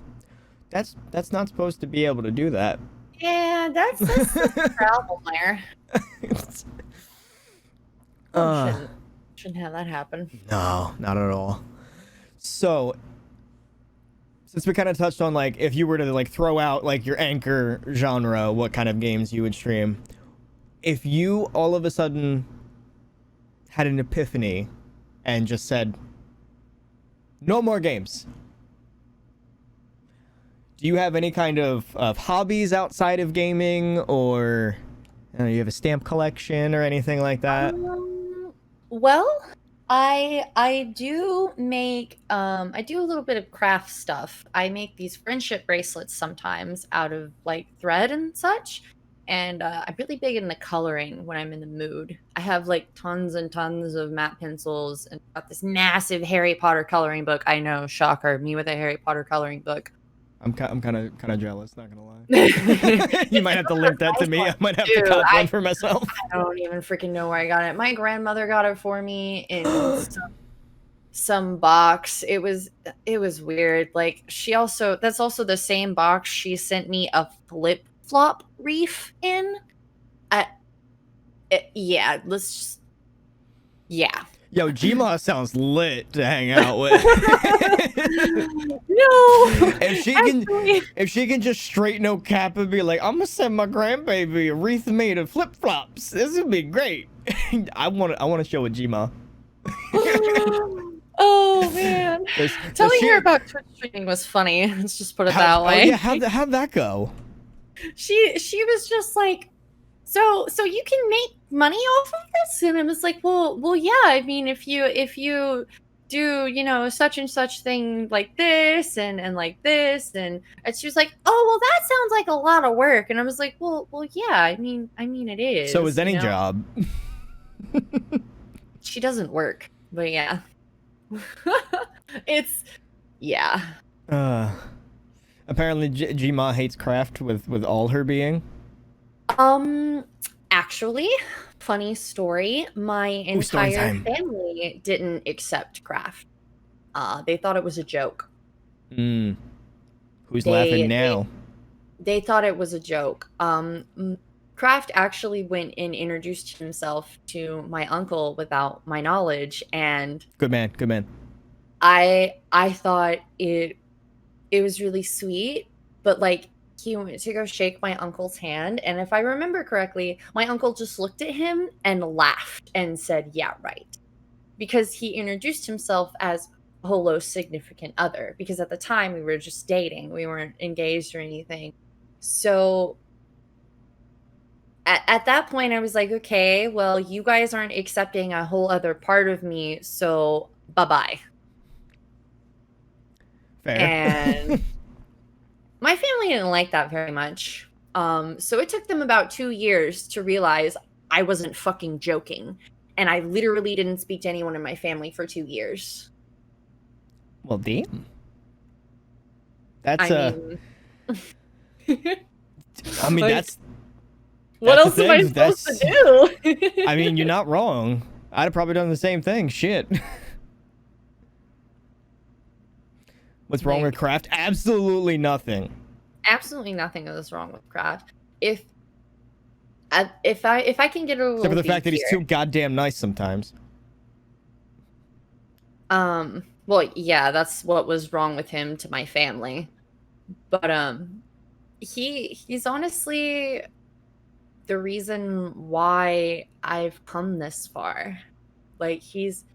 that's not supposed to be able to do that. Yeah, that's the problem there. Shouldn't have that happen. No, not at all. So, since we kind of touched on like if you were to like throw out like your anchor genre, what kind of games you would stream, if you all of a sudden had an epiphany and just said, no more games. Do you have any kind of hobbies outside of gaming, or You have a stamp collection or anything like that? Well, I do make I do a little bit of craft stuff. I make these friendship bracelets sometimes out of like thread and such. And I'm really big into coloring when I'm in the mood. I have like tons and tons of matte pencils and got this massive Harry Potter coloring book. I know, shocker, me with a Harry Potter coloring book. I'm kind of jealous, not gonna lie. It's You might have to link that to nice me. one, I might have too. to cop one for myself. I don't even freaking know where I got it. My grandmother got it for me in some box. It was weird. Like that's also the same box she sent me a flip flop reef in. Yeah, let's just yeah. Yo, Gma sounds lit to hang out with. No, if she can just straight no cap and be like, I'm gonna send my grandbaby a wreath made of flip flops. This would be great. I want to show a Gma. Oh man, telling her about Twitch streaming was funny. Let's just put it that way. Oh yeah, how'd that go? She was just like, so you can make money off of this, and I was like, well yeah, I mean, if you do, you know, such and such thing like this and like this, and she was like, oh well, that sounds like a lot of work, and I was like, well yeah, I mean it is. So is any you know? job. She doesn't work, but yeah. It's yeah. Apparently Gma hates craft with all her being. Actually, funny story, my entire family didn't accept craft. They thought it was a joke. Who's laughing now? They thought it was a joke. Kraft actually went and introduced himself to my uncle without my knowledge, and good man. I thought it was really sweet, but like he went to go shake my uncle's hand, and if I remember correctly, my uncle just looked at him and laughed and said, "Yeah, right," because he introduced himself as Holo's significant other. Because at the time we were just dating, we weren't engaged or anything. So at that point, I was like, okay, well, you guys aren't accepting a whole other part of me, so bye-bye. Fair. And my family didn't like that very much. So it took them about 2 years to realize I wasn't fucking joking. And I literally didn't speak to anyone in my family for 2 years. Well, damn. That's I mean, that's what else am I supposed to do? I mean, you're not wrong. I'd have probably done the same thing. Shit. What's wrong with craft? Absolutely nothing. Absolutely nothing is wrong with craft. If I can get a little except for the fact that he's too goddamn nice sometimes. Well, yeah, that's what was wrong with him to my family. But he's honestly the reason why I've come this far. Like he's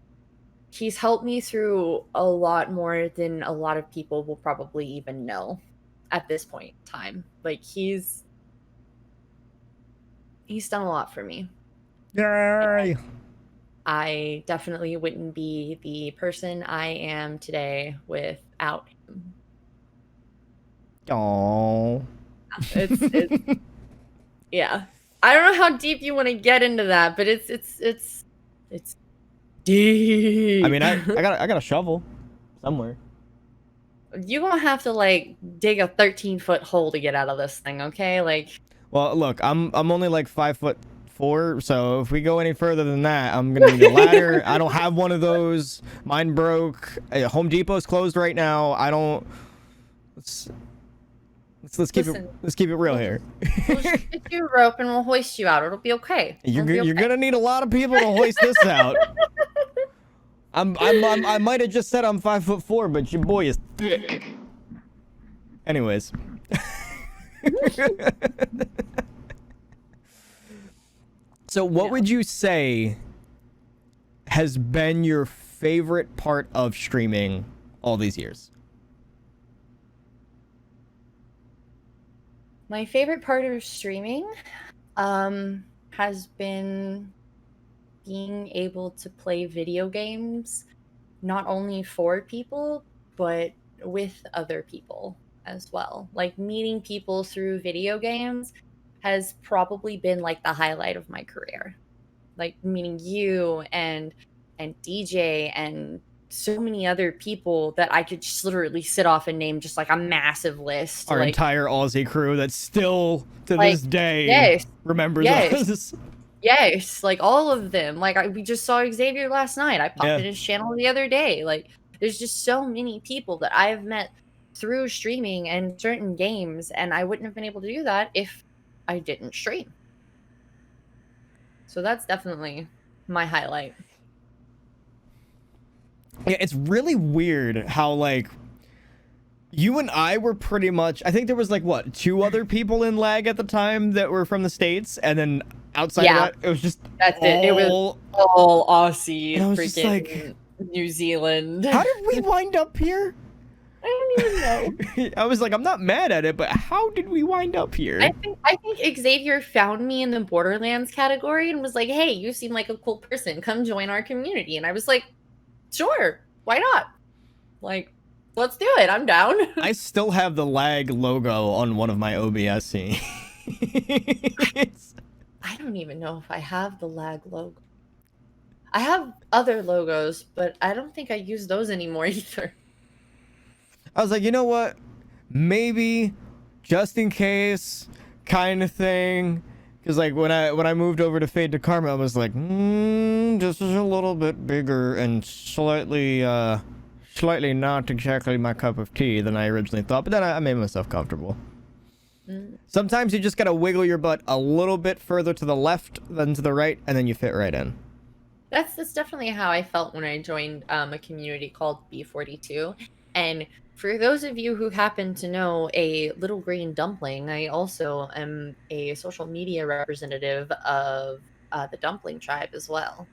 helped me through a lot more than a lot of people will probably even know at this point in time. Like he's done a lot for me. Yay! I definitely wouldn't be the person I am today without him. Aww. It's yeah. I don't know how deep you want to get into that, but it's deep. I mean, I got a shovel somewhere. You're gonna have to like dig a 13-foot hole to get out of this thing, okay? Like, well, look, I'm only like 5'4", so if we go any further than that, I'm gonna need a ladder. I don't have one of those. Mine broke. Home Depot's closed right now. I don't. Let's keep it real here. We'll just get you a rope and we'll hoist you out. It'll be okay. You're gonna need a lot of people to hoist this out. I might have just said I'm 5'4", but your boy is thick. Anyways. So what would you say has been your favorite part of streaming all these years? My favorite part of streaming? has been being able to play video games not only for people, but with other people as well. Like meeting people through video games has probably been like the highlight of my career. Like meeting you and DJ and so many other people that I could just literally sit off and name just like a massive list. Our Like entire Aussie crew that still to like this day yes, remembers yes. us. Yes, like all of them. Like we just saw Xavier last night. I popped Yeah. in his channel the other day. Like there's just so many people that I've met through streaming and certain games, and I wouldn't have been able to do that if I didn't stream. So that's definitely my highlight. Yeah, it's really weird how like you and I were pretty much, I think there was like what, 2 other people in lag at the time that were from the States, and then outside of that it was just that's it. It was all Aussie, and I was just freaking like, New Zealand. how did we wind up here? I don't even know. I was like, I'm not mad at it, but how did we wind up here? I think Xavier found me in the Borderlands category and was like, "Hey, you seem like a cool person. Come join our community." And I was like, "Sure, why not? Like, let's do it. I'm down." I still have the lag logo on one of my OBS scenes. I don't even know if I have the lag logo. I have other logos, but I don't think I use those anymore either. I was like, you know what? Maybe just in case kind of thing. Because like when I moved over to Fade to Karma, I was like, this is a little bit bigger and slightly not exactly my cup of tea than I originally thought. But then I made myself comfortable. Sometimes you just gotta wiggle your butt a little bit further to the left than to the right, and then you fit right in. That's definitely how I felt when I joined a community called B42. And for those of you who happen to know a little green dumpling, I also am a social media representative of the dumpling tribe as well.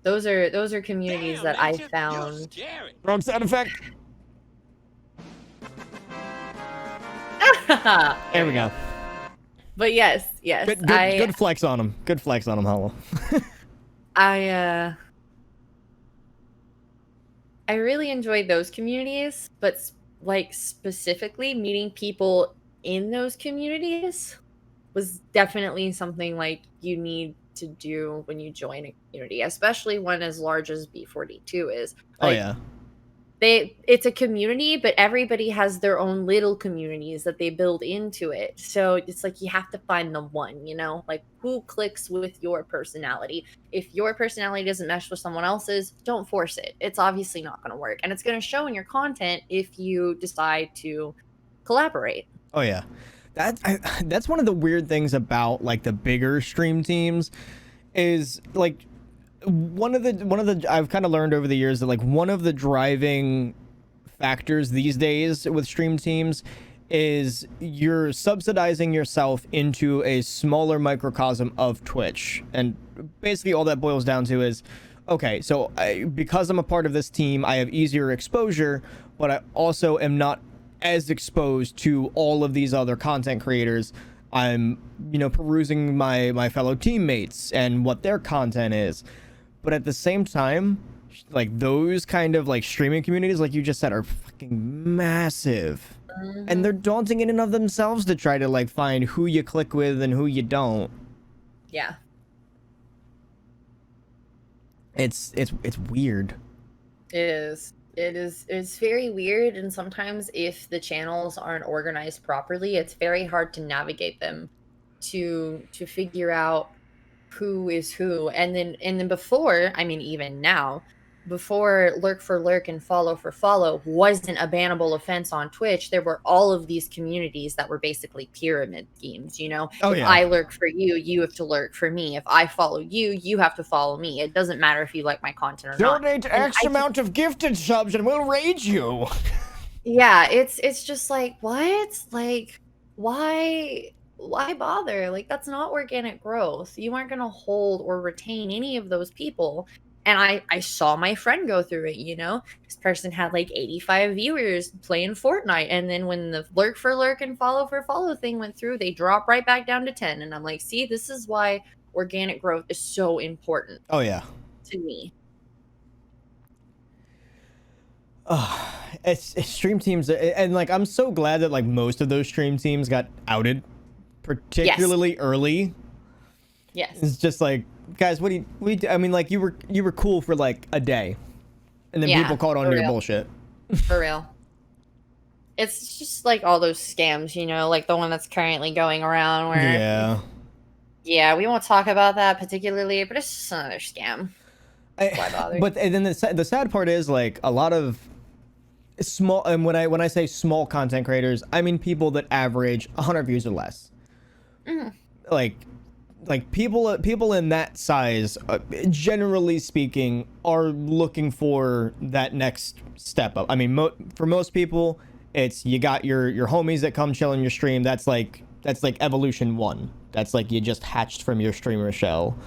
Those are communities that I found. Wrong sound effect. There we go. But yes, Good flex on him. Good flex on him, Holo. I really enjoyed those communities, but like specifically meeting people in those communities was definitely something like you need to do when you join a community, especially one as large as B42 is. Like, oh yeah. It's a community, but everybody has their own little communities that they build into it. So it's like you have to find the one, you know, like who clicks with your personality. If your personality doesn't mesh with someone else's, don't force it. It's obviously not going to work. And it's going to show in your content if you decide to collaborate. Oh yeah. That's one of the weird things about like the bigger stream teams is like one of the I've kind of learned over the years that like one of the driving factors these days with stream teams is you're subsidizing yourself into a smaller microcosm of Twitch. And basically all that boils down to is, okay, so because I'm a part of this team, I have easier exposure, but I also am not as exposed to all of these other content creators. I'm, perusing my fellow teammates and what their content is. But at the same time, like those kind of like streaming communities, like you just said, are fucking massive. And they're daunting in and of themselves to try to like find who you click with and who you don't. Yeah. It's weird. It's very weird, and sometimes if the channels aren't organized properly, it's very hard to navigate them to figure out who is who. And then before, I mean even now, before lurk for lurk and follow for follow wasn't a bannable offense on Twitch, there were all of these communities that were basically pyramid schemes, you know? Oh, if yeah. I lurk for you, you have to lurk for me. If I follow you, you have to follow me. It doesn't matter if you like my content or not. Donate X amount of gifted subs and we'll raid you. Yeah, it's just like, what? Like, why bother? Like, that's not organic growth. You aren't going to hold or retain any of those people And I saw my friend go through it, you know? This person had like 85 viewers playing Fortnite. And then when the lurk for lurk and follow for follow thing went through, they dropped right back down to 10. And I'm like, see, this is why organic growth is so important Oh yeah. to me. It's stream teams, and like I'm so glad that like most of those stream teams got outed, particularly early. Yes. It's just like, guys, what do you I mean, like you were cool for like a day, and then Yeah, people caught on for to your real. bullshit. For real. It's just like all those scams, you know, like the one that's currently going around where yeah, we won't talk about that particularly, but it's just another scam. Why bother? But and then the sad part is like a lot of small, and when I say small content creators, I mean people that average 100 views or less. Like people in that size, generally speaking, are looking for that next step up. I mean, for most people, it's you got your homies that come chill in your stream. That's like evolution 1. That's like you just hatched from your streamer shell.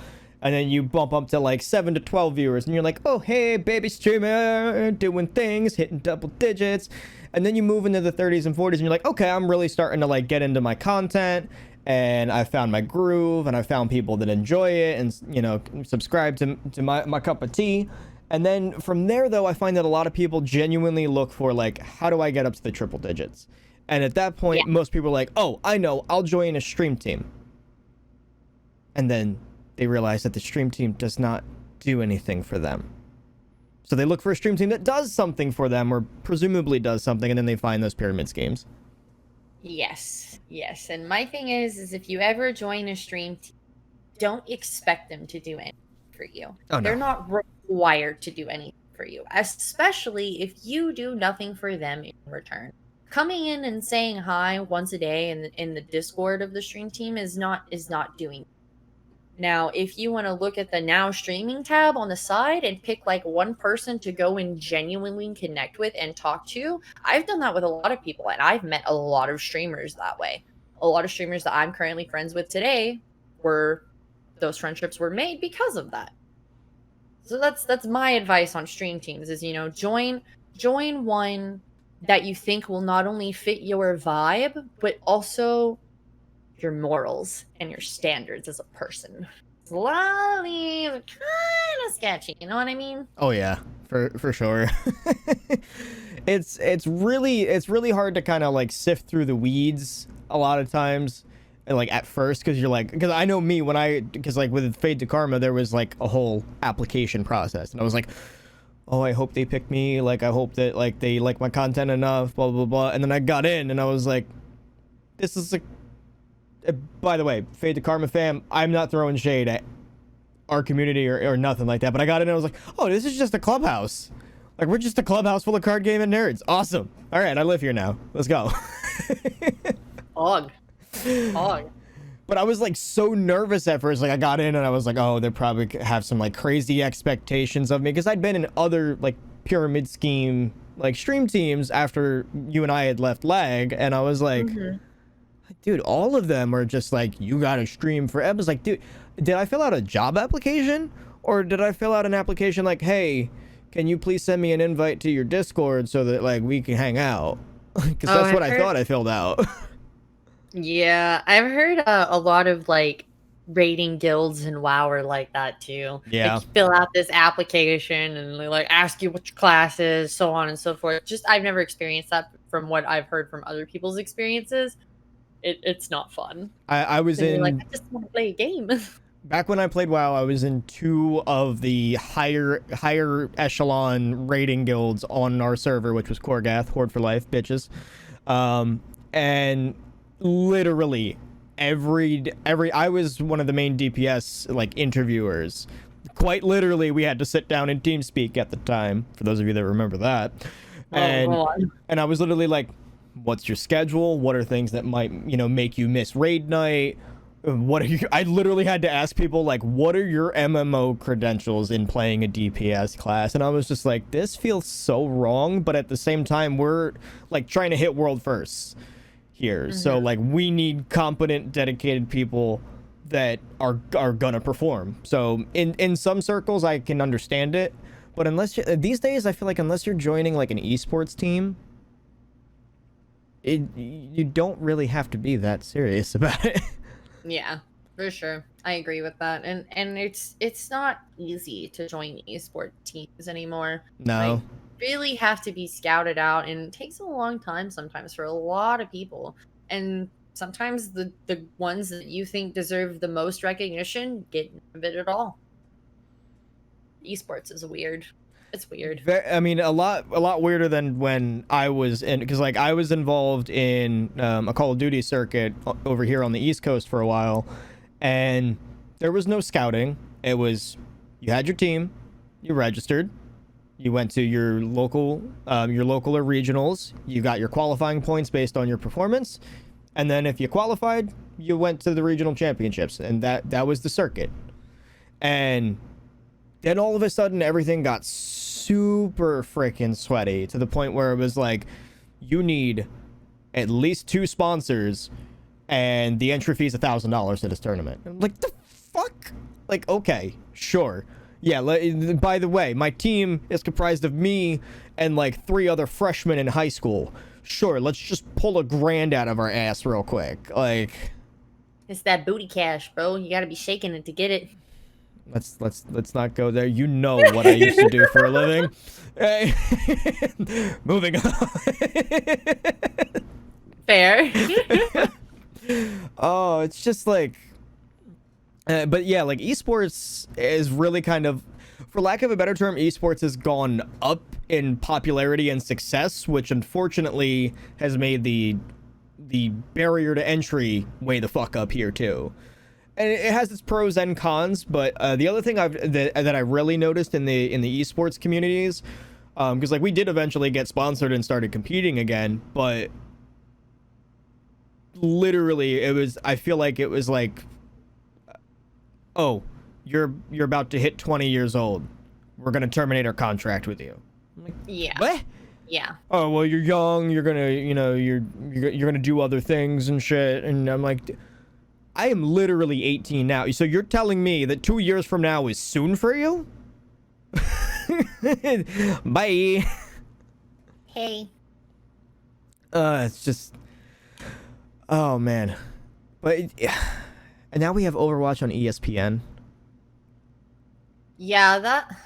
And then you bump up to like 7 to 12 viewers, and you're like, oh, hey, baby streamer, doing things, hitting double digits. And then you move into the 30s and 40s, and you're like, okay, I'm really starting to like get into my content, and I found my groove, and I found people that enjoy it, and you know, subscribe to my cup of tea. And then from there, though, I find that a lot of people genuinely look for like, how do I get up to the triple digits? And at that point, most people are like, oh, I know, I'll join a stream team. And then they realize that the stream team does not do anything for them. So they look for a stream team that does something for them, or presumably does something, and then they find those pyramid schemes. Yes. And my thing is if you ever join a stream team, don't expect them to do anything for you. Oh, no. They're not required to do anything for you, especially if you do nothing for them in return. Coming in and saying hi once a day in the Discord of the stream team is not doing. Now, if you want to look at the now streaming tab on the side and pick like one person to go and genuinely connect with and talk to, I've done that with a lot of people, and I've met a lot of streamers that way. A lot of streamers that I'm currently friends with today those friendships were made because of that. So that's my advice on stream teams is, you know, join one that you think will not only fit your vibe, but also your morals and your standards as a person. A lot of these are kind of sketchy, you know what I mean? Oh yeah, for sure. It's really hard to kind of like sift through the weeds a lot of times, and like at first, because you're like, because I know me because like with Fade to Karma, there was like a whole application process, and I was like, oh, I hope they pick me, like I hope that like they like my content enough, blah blah blah. And then I got in, and I was like, this is like, by the way, Fade to Karma fam, I'm not throwing shade at our community or nothing like that, but I got in and I was like, oh, this is just a clubhouse. Like, we're just a clubhouse full of card gaming nerds. Awesome. All right, I live here now. Let's go. Og. But I was like so nervous at first. Like, I got in and I was like, oh, they probably have some like crazy expectations of me, because I'd been in other like pyramid scheme like stream teams after you and I had left Lag, and I was like, dude, all of them are just like, you gotta stream forever. I was like, dude, did I fill out a job application, or did I fill out an application like, hey, can you please send me an invite to your Discord so that like we can hang out? Because that's what I thought I filled out. Yeah, I've heard a lot of like raiding guilds and WoW are like that too. Yeah. Like, you fill out this application and they like ask you what your class is, so on and so forth. Just I've never experienced that. From what I've heard from other people's experiences, it's not fun. I was And in, you're like, I just want to play a game. back when I played WoW, I was in 2 of the higher echelon raiding guilds on our server, which was Korgath, Horde for Life, bitches. And literally every I was one of the main DPS like interviewers. Quite literally, we had to sit down in TeamSpeak at the time, for those of you that remember that. And I was literally like, what's your schedule? What are things that might, you know, make you miss raid night? What are you, I literally had to ask people like, what are your MMO credentials in playing a DPS class? And I was just like, this feels so wrong, but at the same time, we're like trying to hit world firsts here. So like, we need competent, dedicated people that are gonna perform. So in some circles I can understand it, but unless these days I feel like unless you're joining like an esports team, you don't really have to be that serious about it. Yeah, for sure. I agree with that. And it's not easy to join esport teams anymore. Like No. really have to be scouted out, and it takes a long time sometimes for a lot of people. And sometimes the ones that you think deserve the most recognition get none of it at all. Esports is weird. It's weird. I mean, a lot weirder than when I was in, because like I was involved in a Call of Duty circuit over here on the East Coast for a while, and there was no scouting. It was you had your team, you registered, you went to your local or regionals, you got your qualifying points based on your performance, and then if you qualified, you went to the regional championships, and that was the circuit. And then all of a sudden everything got super freaking sweaty to the point where it was like you need at least 2 sponsors and the entry fee is $1,000 to this tournament. I'm like, the fuck? Like, okay, sure. Yeah, by the way, my team is comprised of me and like 3 other freshmen in high school. Sure, let's just pull $1,000 out of our ass real quick. Like, It's that booty cash, bro. You gotta be shaking it to get it. let's not go there. You know what I used to do for a living. Hey. Moving on. Fair. Oh, it's just like but yeah, like esports is really kind of, for lack of a better term, esports has gone up in popularity and success, which unfortunately has made the barrier to entry way the fuck up here too. And it has its pros and cons, but the other thing that I really noticed in the esports communities, because like we did eventually get sponsored and started competing again, but literally I feel like it was like, oh, you're about to hit 20 years old, we're gonna terminate our contract with you. I'm like, Yeah. what? Yeah. Oh well, you're young, you're gonna, you're gonna do other things and shit. And I'm like, I am literally 18 now, so you're telling me that 2 years from now is soon for you? Bye. Hey. It's just, oh man. But and now we have Overwatch on ESPN. Yeah, that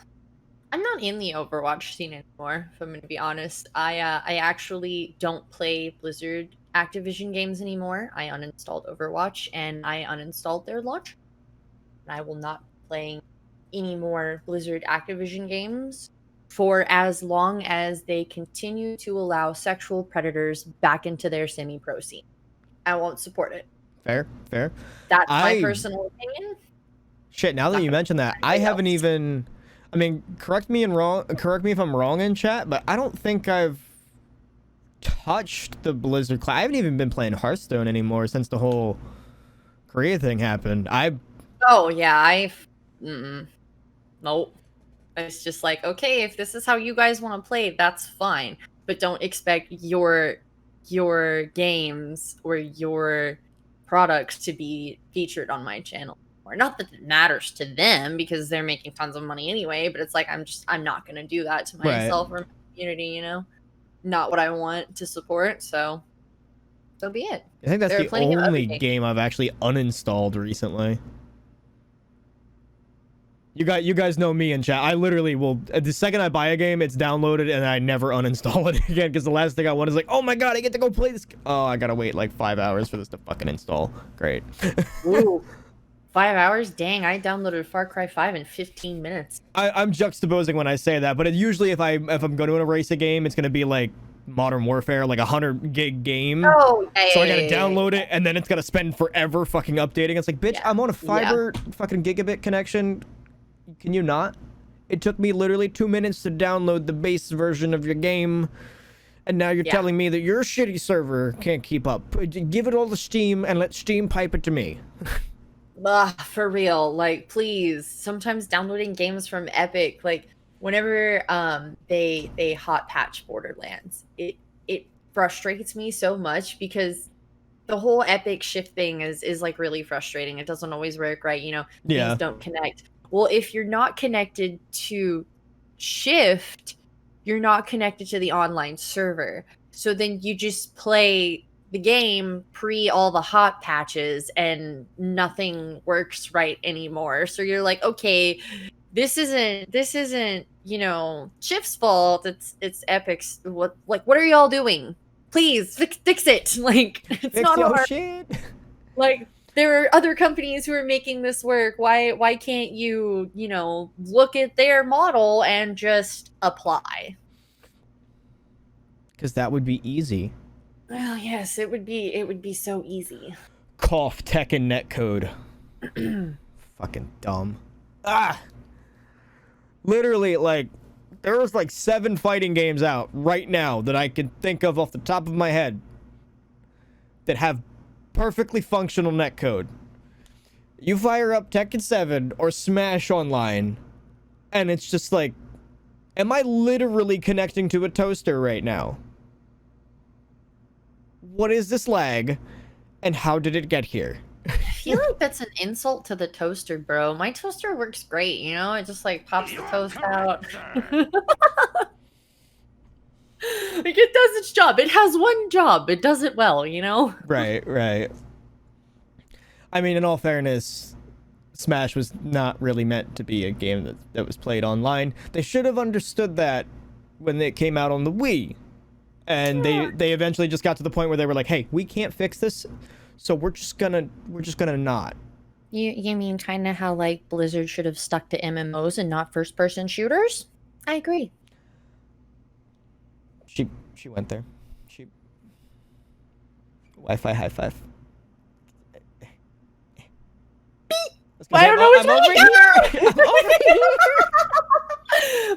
I'm not in the Overwatch scene anymore, if I'm gonna be honest. I actually don't play Blizzard Activision games anymore. I uninstalled Overwatch and I uninstalled their launcher. And I will not be playing any more Blizzard Activision games for as long as they continue to allow sexual predators back into their semi-pro scene. I won't support it. Fair. That's my personal opinion. Shit, now that you mention that, I haven't even, I mean, correct me if I'm wrong in chat, but I don't think I've touched the Blizzard class. I haven't even been playing Hearthstone anymore since the whole Korea thing happened. Oh yeah, nope. It's just like, okay, if this is how you guys want to play, that's fine, but don't expect your games or your products to be featured on my channel. Or not that it matters to them because they're making tons of money anyway, but it's like I'm not gonna do that to myself or my community, Not what I want to support, so be it. I think that's the only game I've actually uninstalled recently. You guys know me in chat. I literally will, the second I buy a game, it's downloaded and I never uninstall it again, because the last thing I want is like, oh my god, I get to go play this. Oh, I gotta wait like 5 hours for this to fucking install. Great. Ooh, 5 hours? Dang, I downloaded Far Cry 5 in 15 minutes. I'm juxtaposing when I say that, but usually if I'm going to erase a game, it's gonna be like Modern Warfare, like 100 gig game. Oh, yeah, so I gotta download it, and then it's gonna spend forever fucking updating. It's like, bitch, yeah. I'm on a fiber fucking gigabit connection. Can you not? It took me literally 2 minutes to download the base version of your game, and now you're telling me that your shitty server can't keep up. Give it all to Steam and let Steam pipe it to me. Ugh, for real, like, please. Sometimes downloading games from Epic, like, whenever they hot patch Borderlands, it frustrates me so much because the whole epic shift thing is like really frustrating. It doesn't always work, right? You know, Yeah. things don't connect. Well, if you're not connected to shift, you're not connected to the online server. So then you just play the game pre all the hot patches and nothing works right anymore. So you're like, okay, this isn't, you know, Shift's fault. It's Epic's. What are y'all doing? Please fix it. Like, it's Fix not your hard. shit. Like, there are other companies who are making this work. Why can't you, you know, look at their model and just apply? Because that would be easy. Well, yes, it would be so easy. Cough Tekken netcode. Fucking dumb. Ah! Literally, like, there was like 7 fighting games out right now that I can think of off the top of my head that have perfectly functional netcode. You fire up Tekken 7 or Smash Online, and it's just like, am I literally connecting to a toaster right now? What is this lag, and how did it get here? I feel like that's an insult to the toaster, bro. My toaster works great, you know? It just like pops the toast out. Like, it does its job. It has one job. It does it well, you know? Right, right. I mean, in all fairness, Smash was not really meant to be a game that was played online. They should have understood that when it came out on the Wii. And they eventually just got to the point where they were like, hey, we can't fix this, so we're just gonna not. You mean kind of how like Blizzard should have stuck to MMOs and not first-person shooters? I agree. She went there. Wi-Fi high five. I don't know which I'm over here. I'm over here.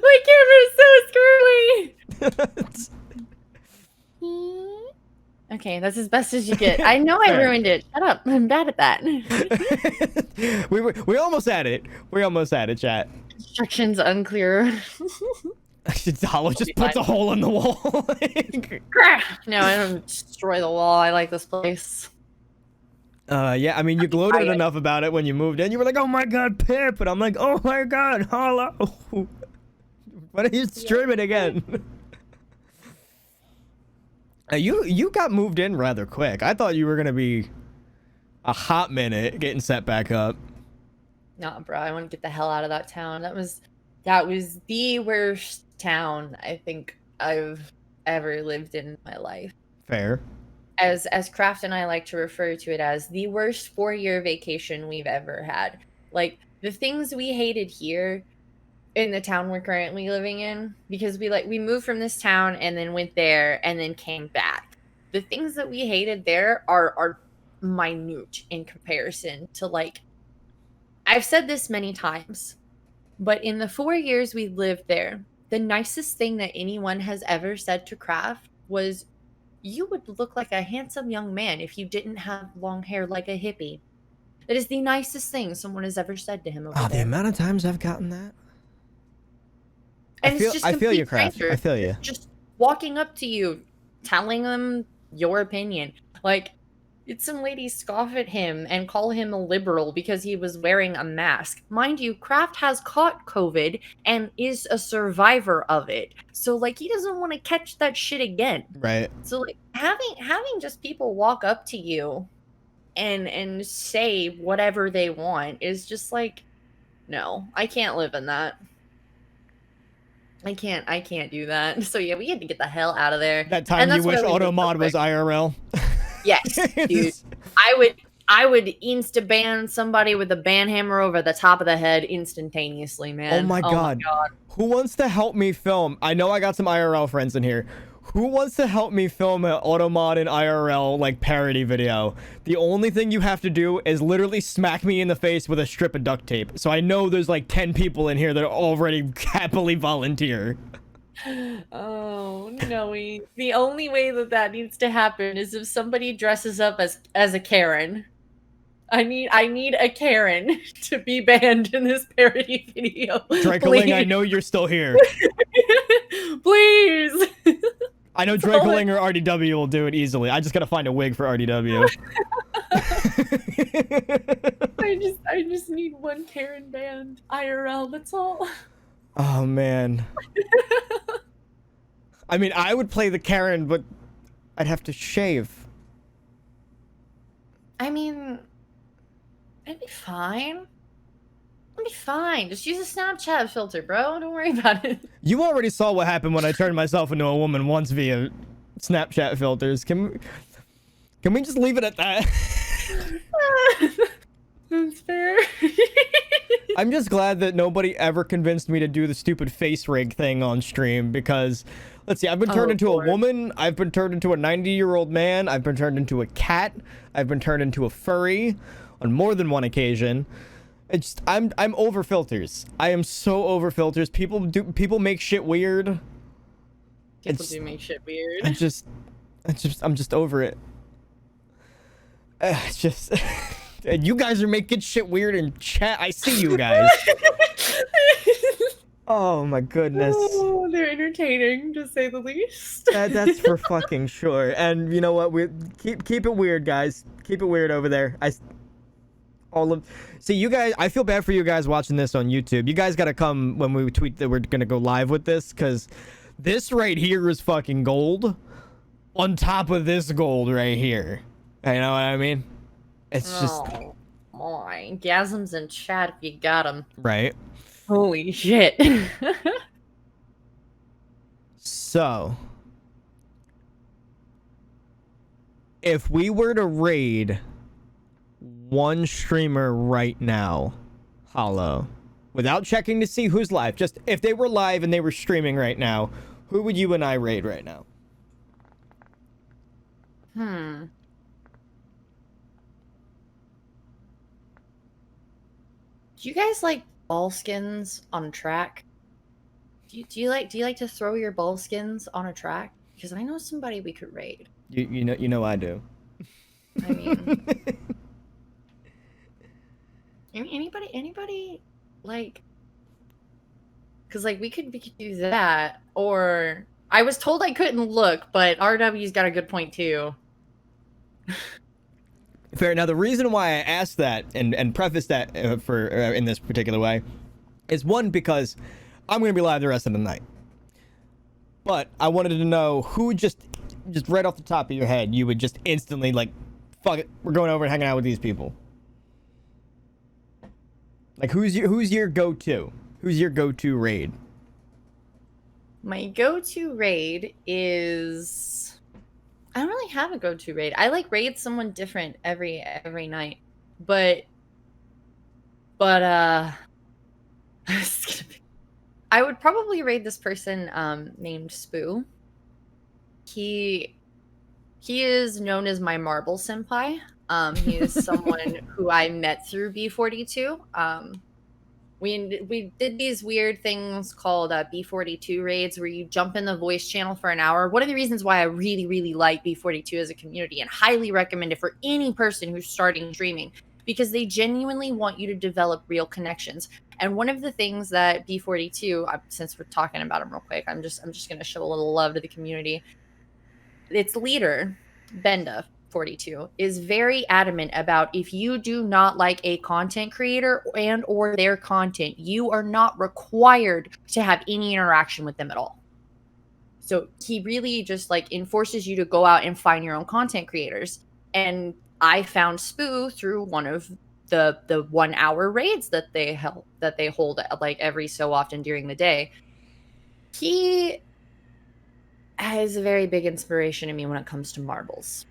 My camera is so screwy. Okay, that's as best as you get. I know I ruined it. Shut up. I'm bad at that. we almost had it. We almost had it, chat. Instructions unclear. Hollow just puts a hole in the wall. No, I don't destroy the wall. I like this place. Yeah, I mean, you gloated enough about it when you moved in. You were like, oh my god, Pip. And I'm like, oh my god, Hollow. Why don't you stream it again? You got moved in rather quick. I thought you were gonna be a hot minute getting set back up. Nah, bro, I want to get the hell out of that town. That was the worst town I think I've ever lived in my life. Fair. As Kraft and I like to refer to it as the worst 4-year vacation we've ever had. Like, the things we hated here in the town we're currently living in, because we moved from this town and then went there and then came back. The things that we hated there are minute in comparison to, like, I've said this many times, but in the 4 years we lived there, the nicest thing that anyone has ever said to Kraft was, you would look like a handsome young man if you didn't have long hair like a hippie. That is the nicest thing someone has ever said to him over there. The amount of times I've gotten that. And I feel you, Kraft. I feel you. Just walking up to you, telling them your opinion. Like, it's some ladies scoff at him and call him a liberal because he was wearing a mask. Mind you, Kraft has caught COVID and is a survivor of it. So, like, he doesn't want to catch that shit again. Right. So, like, having just people walk up to you and say whatever they want is just like, no, I can't live in that. I can't do that. So yeah, we had to get the hell out of there. That time you wish Automod was IRL. Yes, dude. I would insta ban somebody with a ban hammer over the top of the head instantaneously, man. Oh my god. Who wants to help me film? I know I got some IRL friends in here. Who wants to help me film an Automod and IRL like parody video? The only thing you have to do is literally smack me in the face with a strip of duct tape. So I know there's like 10 people in here that already happily volunteer. Oh, no. The only way that needs to happen is if somebody dresses up as a Karen. I need a Karen to be banned in this parody video. Dracoling, I know you're still here. Please. I know Dracoling or RDW will do it easily. I just gotta find a wig for RDW. I just need one Karen band IRL. That's all. Oh man. I mean, I would play the Karen, but I'd have to shave. I mean, it'd be fine. It'd be fine. Just use a Snapchat filter, bro. Don't worry about it. You already saw what happened when I turned myself into a woman once via Snapchat filters. Can we just leave it at that? That's fair. I'm just glad that nobody ever convinced me to do the stupid face rig thing on stream because, let's see, I've been turned into a woman, I've been turned into a 90-year-old man, I've been turned into a cat, I've been turned into a furry on more than one occasion. It's I'm over filters. I am so over filters. People make shit weird. People do make shit weird. I'm just over it. It's just. And you guys are making shit weird in chat. I see you guys. Oh my goodness. Oh, they're entertaining, to say the least. That's for fucking sure. And you know what? We keep it weird, guys. Keep it weird over there. See, you guys. I feel bad for you guys watching this on YouTube. You guys gotta come when we tweet that we're gonna go live with this, because this right here is fucking gold. On top of this gold right here. You know what I mean? It's just... Oh, my. Gasms in chat if you got them. Right. Holy shit. So... if we were to raid one streamer right now, Holo, without checking to see who's live, just if they were live and they were streaming right now, who would you and I raid right now? Do you guys like ball skins on a track? Do you like to throw your ball skins on a track? Because I know somebody we could raid. You know I do. I mean, anybody like, because like we could do that, or I was told I couldn't look, but RW's got a good point too. Fair. Now, the reason why I asked that and preface that in this particular way is, one, because I'm going to be live the rest of the night. But I wanted to know who just right off the top of your head, you would just instantly like, fuck it, we're going over and hanging out with these people. Like, who's your go-to? Who's your go-to raid? My go-to raid is... I don't really have a go-to raid. I like raid someone different every night. But I would probably raid this person named Spoo. He is known as my marble senpai. He is someone who I met through B42. We did these weird things called B42 raids where you jump in the voice channel for an hour. One of the reasons why I really, really like B42 as a community and highly recommend it for any person who's starting streaming, because they genuinely want you to develop real connections. And one of the things that B42, since we're talking about him real quick, I'm just going to show a little love to the community. Its leader, Benda 42, is very adamant about, if you do not like a content creator and or their content, you are not required to have any interaction with them at all. So he really just like enforces you to go out and find your own content creators. And I found Spoo through one of the 1 hour raids that they hold like every so often during the day. He is a very big inspiration to me when it comes to marbles.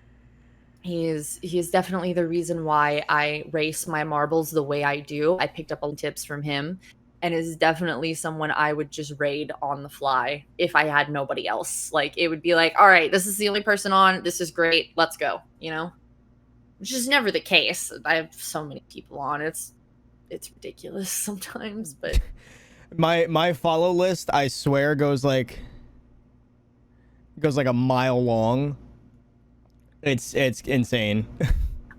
He is definitely the reason why I race my marbles the way I do. I picked up all tips from him, and is definitely someone I would just raid on the fly if I had nobody else. Like, it would be like, all right, this is the only person on. This is great. Let's go. You know, which is never the case. I have so many people on. It's ridiculous sometimes, but my follow list, I swear, goes like a mile long. It's insane.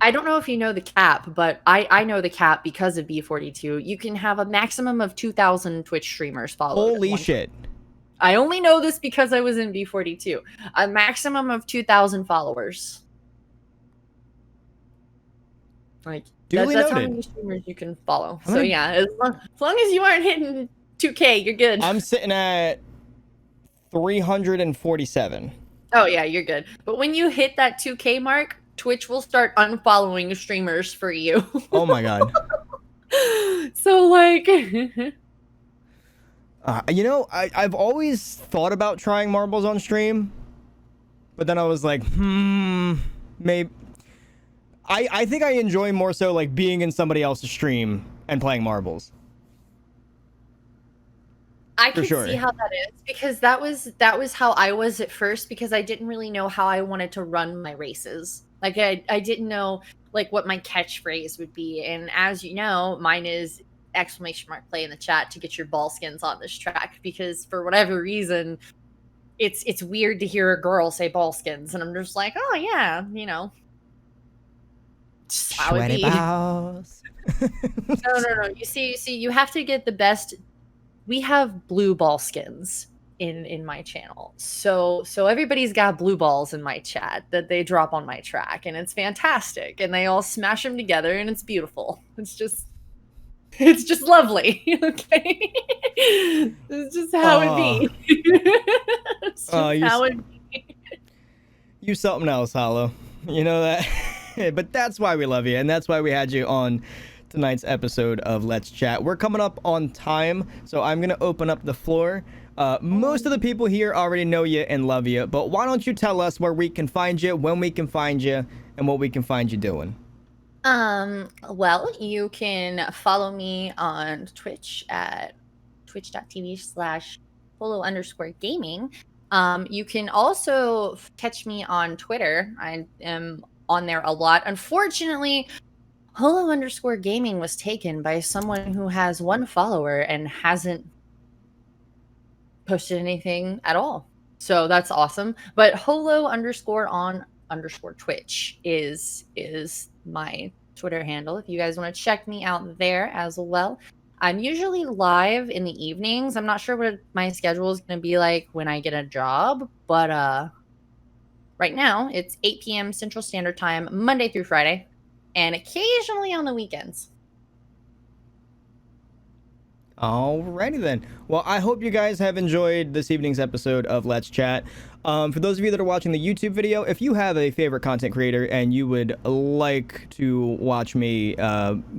I don't know if you know the cap, but I know the cap because of B42. You can have a maximum of 2,000 Twitch streamers follow. Holy shit. I only know this because I was in B42. A maximum of 2,000 followers. Like that's how many streamers you can follow. So yeah, as long as you aren't hitting 2K, you're good. I'm sitting at 347. Oh yeah, you're good. But when you hit that 2K mark, Twitch will start unfollowing streamers for you. Oh my god. So like you know, I've always thought about trying marbles on stream, but then I was like, maybe. I think I enjoy more so like being in somebody else's stream and playing marbles. I can see how that is, because that was how I was at first, because I didn't really know how I wanted to run my races. Like I didn't know like what my catchphrase would be, and as you know, mine is !play in the chat to get your ball skins on this track, because for whatever reason it's weird to hear a girl say ball skins, and I'm just like, oh yeah, you know, just how it be. Balls. No. You see, you have to get the best. We have blue ball skins in my channel, so everybody's got blue balls in my chat that they drop on my track, and it's fantastic, and they all smash them together, and it's beautiful. It's just lovely. Okay, it's just how it be. It's just how it be. You something else, Holo. You know that. But that's why we love you, and that's why we had you on tonight's episode of Let's Chat. We're coming up on time, so I'm gonna open up the floor. Most of the people here already know you and love you, but why don't you tell us where we can find you, when we can find you, and what we can find you doing? Well, you can follow me on Twitch at twitch.tv/holo_gaming. You can also catch me on Twitter. I am on there a lot. Unfortunately, holo_gaming was taken by someone who has 1 follower and hasn't posted anything at all. So that's awesome. But holo_on_Twitch is my Twitter handle, if you guys want to check me out there as well. I'm usually live in the evenings. I'm not sure what my schedule is going to be like when I get a job, but right now it's 8 p.m. Central Standard Time, Monday through Friday, and occasionally on the weekends. Alrighty then. Well, I hope you guys have enjoyed this evening's episode of Let's Chat. For those of you that are watching the YouTube video, if you have a favorite content creator and you would like to watch me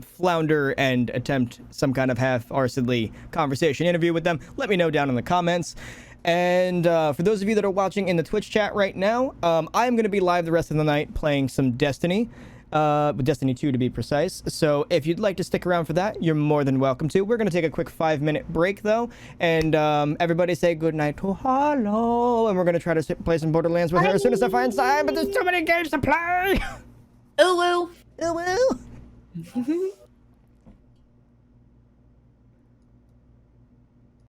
flounder and attempt some kind of half-arsedly conversation interview with them, let me know down in the comments. And for those of you that are watching in the Twitch chat right now, I'm going to be live the rest of the night playing some Destiny. Destiny 2 to be precise. So if you'd like to stick around for that, you're more than welcome to. We're going to take a quick 5-minute break though, and everybody say goodnight to Holo, and we're going to try to play some Borderlands with her as soon as I find time, but there's too many games to play! Ooh woo! Ooh woo!